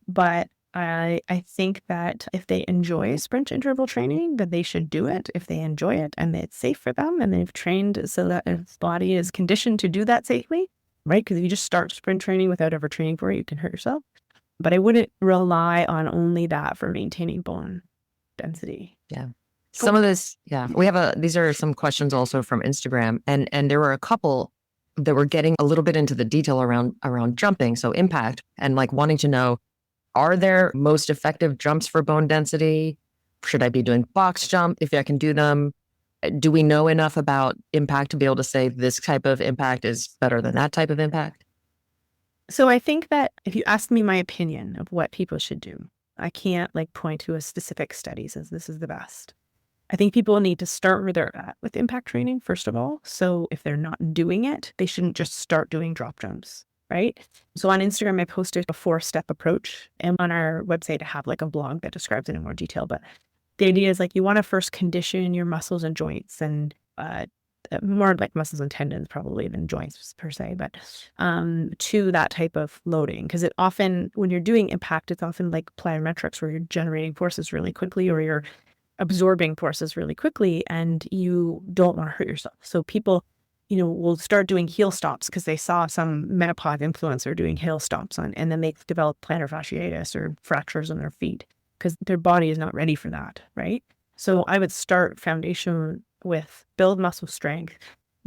But I think that if they enjoy sprint interval training, that they should do it if they enjoy it and it's safe for them and they've trained so that their body is conditioned to do that safely, right? Because if you just start sprint training without ever training for it, you can hurt yourself. But I wouldn't rely on only that for maintaining bone density. Yeah. Some of this, we have these are some questions also from Instagram, and there were a couple that were getting a little bit into the detail around jumping, so impact, and like wanting to know, are there most effective jumps for bone density? Should I be doing box jump if I can do them? Do we know enough about impact to be able to say this type of impact is better than that type of impact? So I think that if you ask me my opinion of what people should do, I can't like point to a specific study says this is the best. I think people need to start where they're at with impact training, first of all. So if they're not doing it, they shouldn't just start doing drop jumps, right? So on Instagram, I posted a 4-step approach, and on our website, I have like a blog that describes it in more detail. But the idea is like you want to first condition your muscles and joints, and more like muscles and tendons probably than joints per se, but to that type of loading. Because it often, when you're doing impact, it's often like plyometrics where you're generating forces really quickly or you're absorbing forces really quickly and you don't want to hurt yourself. So people, will start doing heel stops because they saw some menopause influencer doing heel stops and then they develop plantar fasciitis or fractures in their feet because their body is not ready for that, right? So I would start foundation with build muscle strength,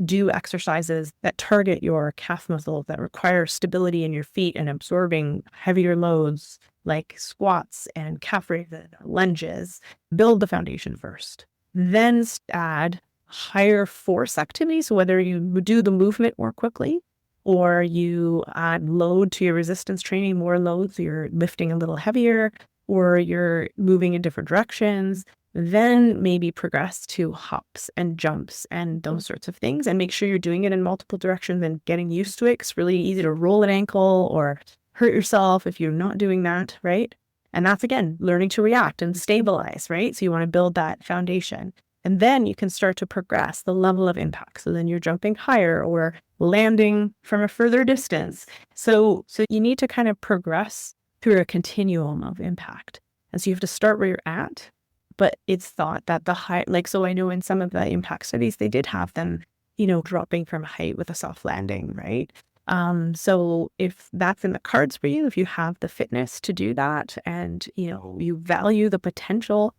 do exercises that target your calf muscles that require stability in your feet and absorbing heavier loads like squats and calf raises, lunges, build the foundation first. Then add higher force activity. So whether you do the movement more quickly or you add load to your resistance training, more load, so you're lifting a little heavier, or you're moving in different directions, then maybe progress to hops and jumps and those sorts of things, and make sure you're doing it in multiple directions and getting used to it. It's really easy to roll an ankle or hurt yourself if you're not doing that, right? And that's, again, learning to react and stabilize, right? So you want to build that foundation. And then you can start to progress the level of impact. So then you're jumping higher or landing from a further distance. So you need to kind of progress through a continuum of impact. And so you have to start where you're at, but it's thought that the height, like, so I know in some of the impact studies, they did have them, dropping from height with a soft landing, right? So if that's in the cards for you, if you have the fitness to do that and, you value the potential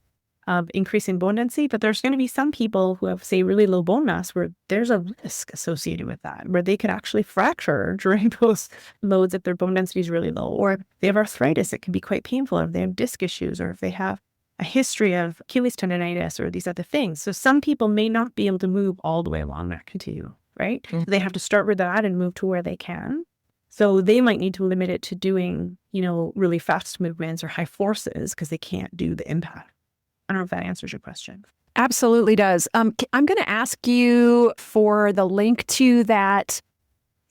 of increasing bone density, but there's going to be some people who have, say, really low bone mass where there's a risk associated with that, where they could actually fracture during those loads if their bone density is really low, or if they have arthritis, it can be quite painful, if they have disc issues, or if they have a history of Achilles tendonitis or these other things. So some people may not be able to move all the way along that continuum, right? Mm-hmm. So they have to start with that and move to where they can. So they might need to limit it to doing, really fast movements or high forces because they can't do the impact. I don't know if that answers your question. Absolutely does. I'm going to ask you for the link to that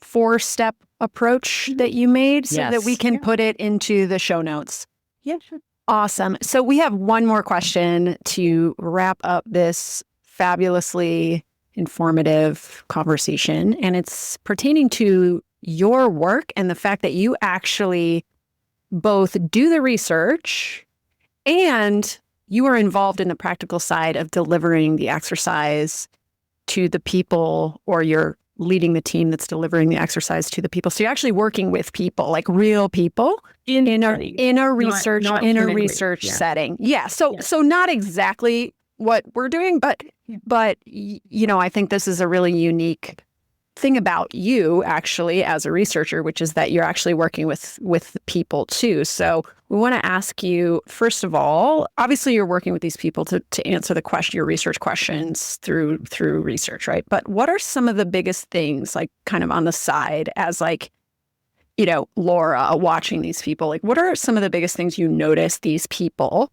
4-step approach that you made so that we can put it into the show notes. Yeah, sure. Awesome. So we have one more question to wrap up this fabulously informative conversation, and it's pertaining to your work and the fact that you actually both do the research and you are involved in the practical side of delivering the exercise to the people, or you're leading the team that's delivering the exercise to the people. So you're actually working with people, like real people in a research setting. Yeah. So not exactly what we're doing, but I think this is a really unique thing about you actually as a researcher, which is that you're actually working with people too. So we want to ask you, first of all, obviously you're working with these people to answer your research questions through research, right? But what are some of the biggest things, like kind of on the side as Lora watching these people, like what are some of the biggest things you notice these people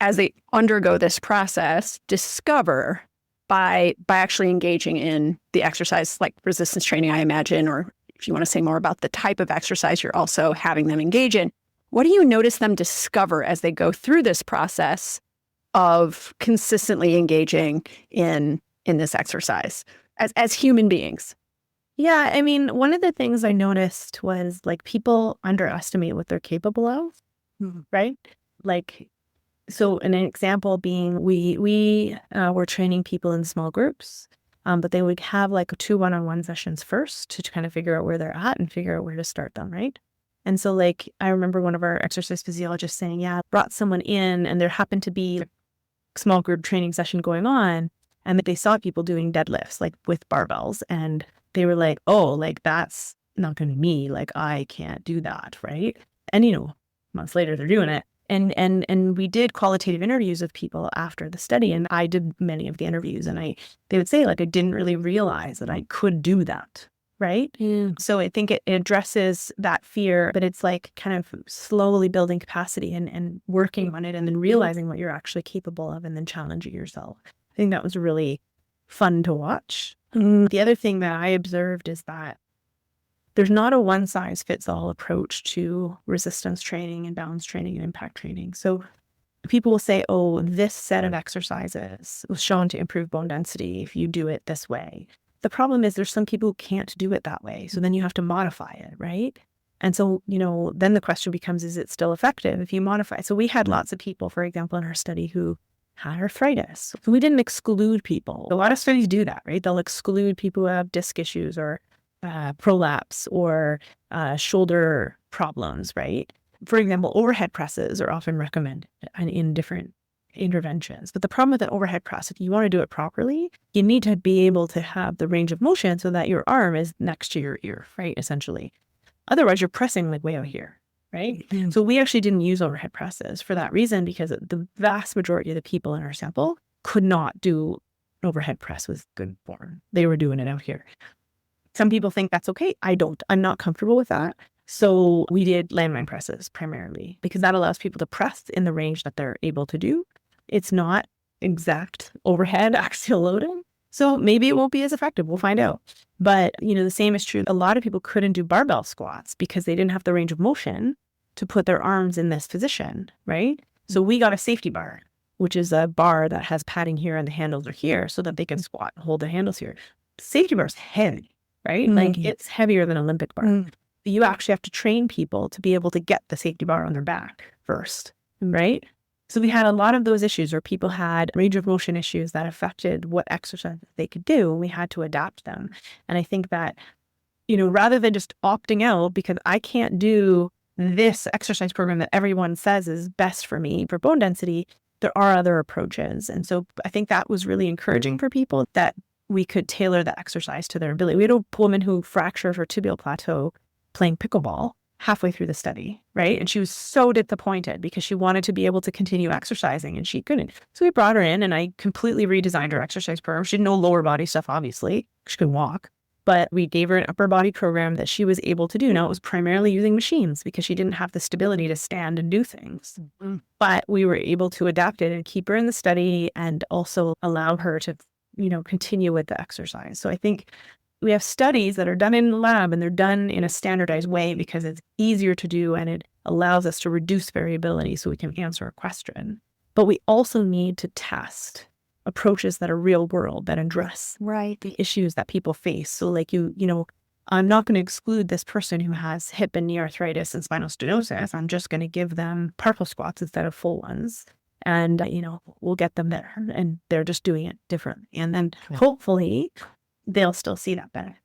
as they undergo this process discover by actually engaging in the exercise, like resistance training, I imagine, or if you want to say more about the type of exercise you're also having them engage in, what do you notice them discover as they go through this process of consistently engaging in this exercise as human beings? Yeah, I mean, one of the things I noticed was like people underestimate what they're capable of, right? Like, so an example being we were training people in small groups, but they would have like 2 one-on-one sessions first to kind of figure out where they're at and figure out where to start them, right? And so like I remember one of our exercise physiologists saying, brought someone in and there happened to be a small group training session going on, and they saw people doing deadlifts like with barbells, and they were like, oh, like that's not going to be me, like I can't do that, right? And months later they're doing it. And we did qualitative interviews with people after the study, and I did many of the interviews, and they would say like I didn't really realize that I could do that, right? So I think it addresses that fear, but it's like kind of slowly building capacity and working on it, and then realizing what you're actually capable of, and then challenging yourself. I think that was really fun to watch. The other thing that I observed is that there's not a one-size-fits-all approach to resistance training and balance training and impact training. So people will say, oh, this set of exercises was shown to improve bone density if you do it this way. The problem is there's some people who can't do it that way. So then you have to modify it, right? And so, then the question becomes, is it still effective if you modify it? So we had lots of people, for example, in our study who had arthritis. So we didn't exclude people. A lot of studies do that, right? They'll exclude people who have disc issues or prolapse or shoulder problems, right? For example, overhead presses are often recommended in different interventions. But the problem with an overhead press, if you want to do it properly, you need to be able to have the range of motion so that your arm is next to your ear, right? Essentially. Otherwise, you're pressing like way out here, right? So we actually didn't use overhead presses for that reason, because the vast majority of the people in our sample could not do an overhead press with good form. They were doing it out here. Some people think that's okay. I don't. I'm not comfortable with that. So we did landmine presses primarily, because that allows people to press in the range that they're able to do. It's not exact overhead axial loading. So maybe it won't be as effective. We'll find out. But, the same is true. A lot of people couldn't do barbell squats because they didn't have the range of motion to put their arms in this position, right? So we got a safety bar, which is a bar that has padding here and the handles are here so that they can squat and hold the handles here. Safety bar is heavy, right? Like it's heavier than Olympic bar. You actually have to train people to be able to get the safety bar on their back first, right? So we had a lot of those issues where people had range of motion issues that affected what exercise they could do, and we had to adapt them. And I think that, rather than just opting out because I can't do this exercise program that everyone says is best for me for bone density, there are other approaches. And so I think that was really encouraging for people, that we could tailor the exercise to their ability. We had a woman who fractured her tibial plateau playing pickleball halfway through the study, right? And she was so disappointed because she wanted to be able to continue exercising and she couldn't. So we brought her in and I completely redesigned her exercise program. She didn't know lower body stuff, obviously. She couldn't walk. But we gave her an upper body program that she was able to do. Now, it was primarily using machines because she didn't have the stability to stand and do things. But we were able to adapt it and keep her in the study and also allow her to, continue with the exercise. So I think we have studies that are done in the lab and they're done in a standardized way because it's easier to do and it allows us to reduce variability so we can answer a question. But we also need to test approaches that are real world, that address the issues that people face. So like I'm not going to exclude this person who has hip and knee arthritis and spinal stenosis. I'm just going to give them partial squats instead of full ones. And, we'll get them there and they're just doing it differently. And then hopefully they'll still see that benefit.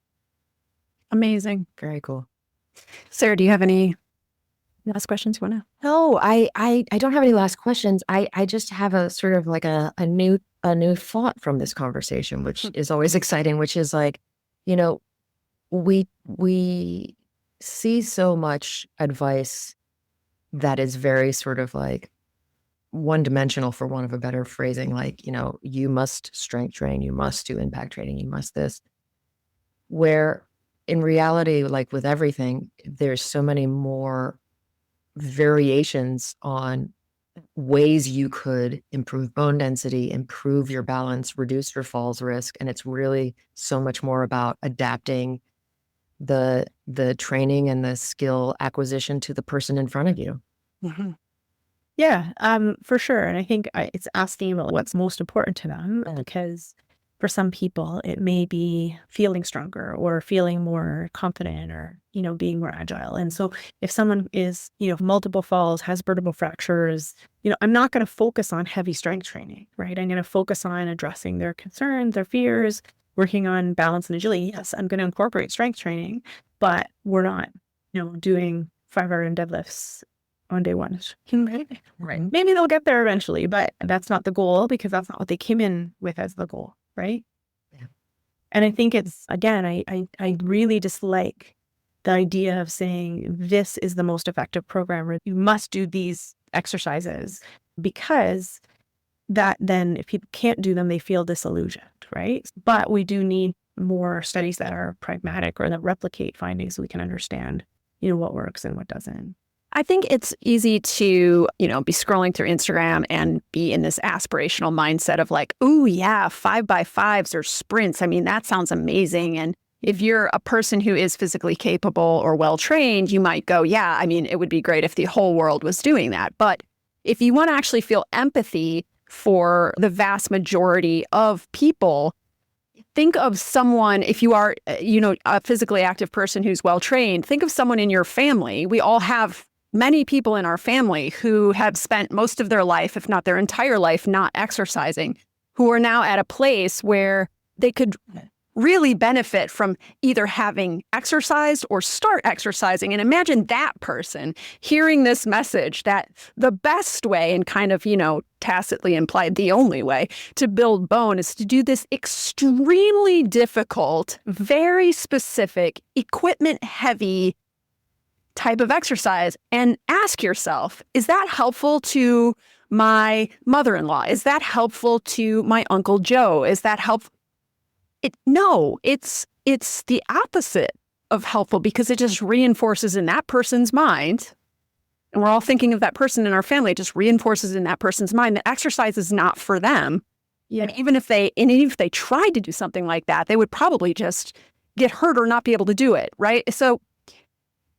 Amazing. Very cool. Sarah, do you have any last questions you want to? No, I don't have any last questions. I just have a sort of like a new thought from this conversation, which is always exciting, which is like, we see so much advice that is very sort of like one-dimensional, for want of a better phrasing, like, you must strength train, you must do impact training, you must this. Where in reality, like with everything, there's so many more variations on ways you could improve bone density, improve your balance, reduce your falls risk. And it's really so much more about adapting the training and the skill acquisition to the person in front of you. Yeah, for sure. And I think it's asking about what's most important to them, because for some people, it may be feeling stronger or feeling more confident or, being more agile. And so if someone is, multiple falls, has vertebral fractures, I'm not going to focus on heavy strength training, right? I'm going to focus on addressing their concerns, their fears, working on balance and agility. Yes, I'm going to incorporate strength training, but we're not, doing 5 RM deadlifts on day one. Right. Maybe they'll get there eventually, but that's not the goal because that's not what they came in with as the goal, right? Yeah. And I think it's, again, I really dislike the idea of saying this is the most effective program, or you must do these exercises, because that then if people can't do them, they feel disillusioned, right? But we do need more studies that are pragmatic or that replicate findings so we can understand, what works and what doesn't. I think it's easy to, be scrolling through Instagram and be in this aspirational mindset of like, ooh, yeah, 5x5s or sprints. I mean, that sounds amazing. And if you're a person who is physically capable or well-trained, you might go, yeah, I mean, it would be great if the whole world was doing that. But if you want to actually feel empathy for the vast majority of people, think of someone, if you are, a physically active person who's well-trained, think of someone in your family. We all have many people in our family who have spent most of their life, if not their entire life, not exercising, who are now at a place where they could really benefit from either having exercised or start exercising. And imagine that person hearing this message that the best way, and kind of, tacitly implied the only way to build bone, is to do this extremely difficult, very specific, equipment heavy type of exercise and ask yourself, is that helpful to my mother-in-law? Is that helpful to my Uncle Joe? Is that helpful? No, it's the opposite of helpful because it just reinforces in that person's mind. And we're all thinking of that person in our family. It just reinforces in that person's mind that exercise is not for them. Yeah. And even if they tried to do something like that, they would probably just get hurt or not be able to do it. Right. So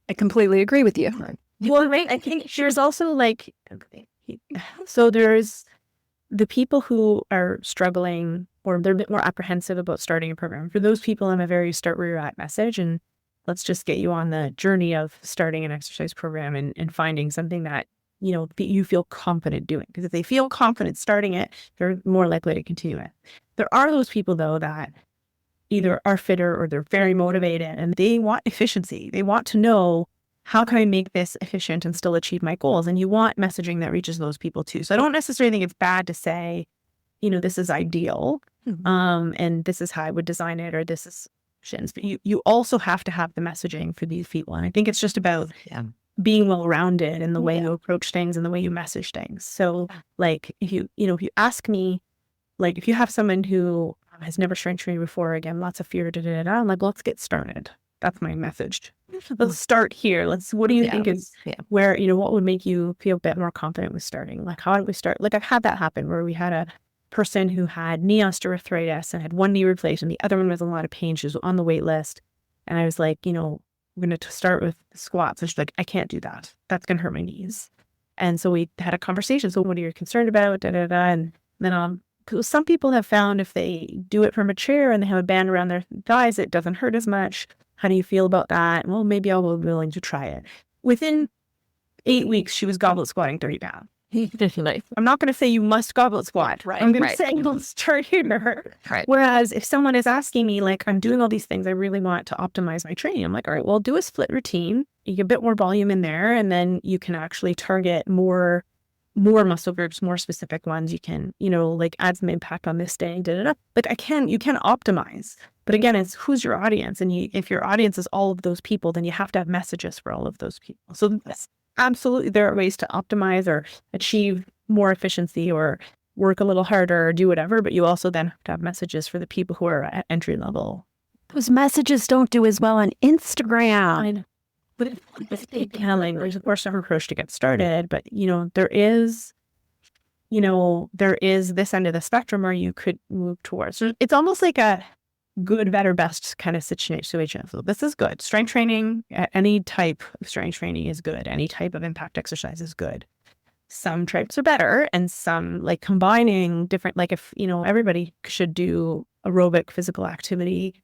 I completely agree with you. Well, right. I think there's also like, so there's the people who are struggling or they're a bit more apprehensive about starting a program. For those people, I'm a very start where you're at message, and let's just get you on the journey of starting an exercise program and finding something that, you know, you feel confident doing. Because if they feel confident starting it, they're more likely to continue it. There are those people, though, that either are fitter or they're very motivated and they want efficiency. They want to know, how can I make this efficient and still achieve my goals? And you want messaging that reaches those people too. So I don't necessarily think it's bad to say, you know, this is ideal, and this is how I would design it, or this is options. But you also have to have the messaging for these people. And I think it's just about being well-rounded in the way you approach things and the way you message things. So like if you ask me, like if you have someone who has never strength trained before, again, lots of fear, I'm like, let's get started. That's my message. Let's start here. What do you think is where, you know, what would make you feel a bit more confident with starting? Like, how did we start? Like, I've had that happen where we had a person who had knee osteoarthritis and had one knee replaced and the other one was in a lot of pain. She was on the wait list. And I was like, you know, we're going to start with squats. And she's like, I can't do that. That's going to hurt my knees. And so we had a conversation. So what are you concerned about? And then because some people have found if they do it from a chair and they have a band around their thighs, it doesn't hurt as much. How do you feel about that? Well, maybe I'll be willing to try it. Within 8 weeks, she was goblet squatting 30 pounds. I'm not going to say you must goblet squat. Right. I'm going to say let's start here. Right. Whereas if someone is asking me, like, I'm doing all these things, I really want to optimize my training. I'm like, all right, well, do a split routine. You get a bit more volume in there, and then you can actually target more muscle groups, more specific ones. You can, you know, like add some impact on this day. Like you can optimize. But again, it's who's your audience. And if your audience is all of those people, then you have to have messages for all of those people. So absolutely, there are ways to optimize or achieve more efficiency or work a little harder or do whatever. But you also then have to have messages for the people who are at entry level. Those messages don't do as well on Instagram. I know. But it's telling, there's of course some approach to get started, but you know, there is this end of the spectrum where you could move towards. So it's almost like a good, better, best kind of situation. So this is good. Strength training, any type of strength training is good. Any type of impact exercise is good. Some types are better, and some, like combining different, like if, you know, everybody should do aerobic physical activity,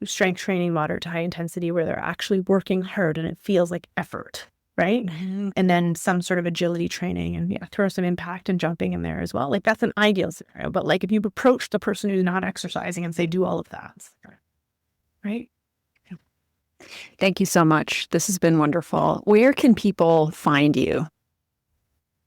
strength training, moderate to high intensity, where they're actually working hard and it feels like effort, right? Mm-hmm. And then some sort of agility training and throw some impact and jumping in there as well. Like that's an ideal scenario. But like if you approach the person who's not exercising and say, do all of that, right? Thank you so much. This has been wonderful. Where can people find you?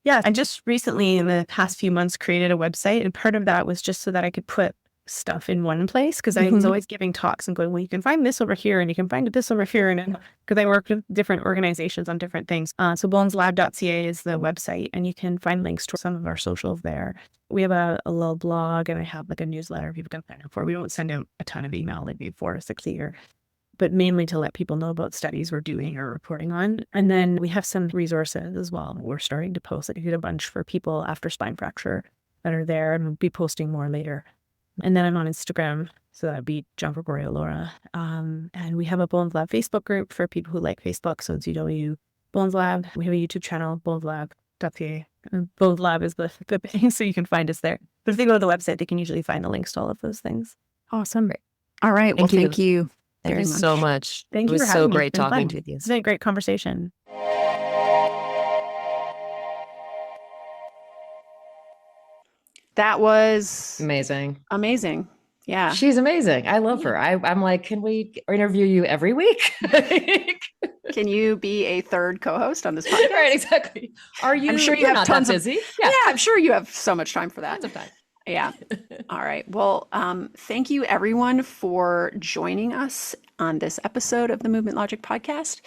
Yeah, I just recently in the past few months created a website, and part of that was just so that I could put stuff in one place, because I was always giving talks and going, well, you can find this over here and you can find this over here, and because I work with different organizations on different things. So boneslab.ca is the website, and you can find links to some of our socials there. We have a little blog, and I have like a newsletter people can sign up for. We don't send out a ton of email, like maybe 4 or 6 a year, but mainly to let people know about studies we're doing or reporting on. And then we have some resources as well. We're starting to post. I did a bunch for people after spine fracture that are there, and we'll be posting more later. And then I'm on Instagram, so that'd be Giangregorio Lora. And we have a Bones Lab Facebook group for people who like Facebook. So it's UW Bones Lab. We have a YouTube channel, boneslab.ca. Bones Lab is the thing, so you can find us there. But if they go to the website, they can usually find the links to all of those things. Awesome. All right. Well, thank you. Thank you so much. Thank you. It was so great talking to you. It's been a great conversation. That was amazing. Yeah. She's amazing. I love her. I'm like, can we interview you every week? Can you be a third co-host on this podcast? Right, exactly. Are you? I'm sure you have tons of busy. Yeah, I'm sure you have so much time for that. Tons of time. Yeah. All right. Well, thank you everyone for joining us on this episode of the Movement Logic podcast.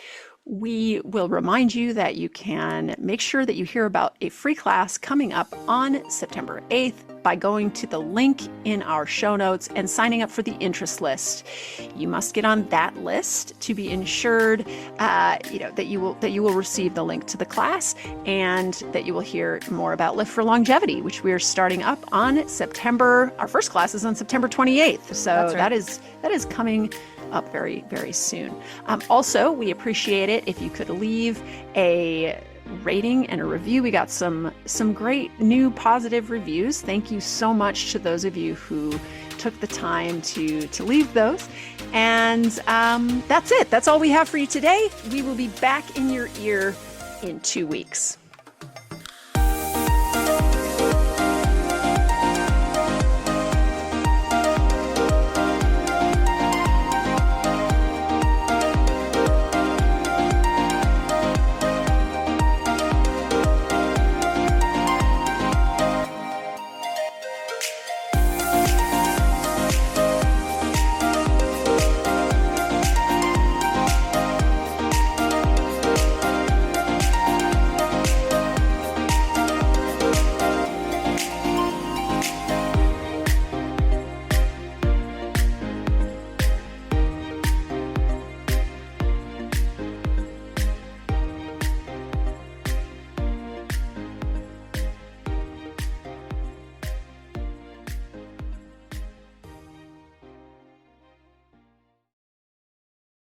We will remind you that you can make sure that you hear about a free class coming up on September 8th by going to the link in our show notes and signing up for the interest list. You must get on that list to be ensured that you will receive the link to the class, and that you will hear more about Lift for Longevity, which we are starting up on September. Our first class is on September 28th. So that is coming up very, very soon. Also, we appreciate it if you could leave a rating and a review. We got some great new positive reviews. Thank you so much to those of you who took the time to leave those. And that's it. That's all we have for you today. We will be back in your ear in 2 weeks.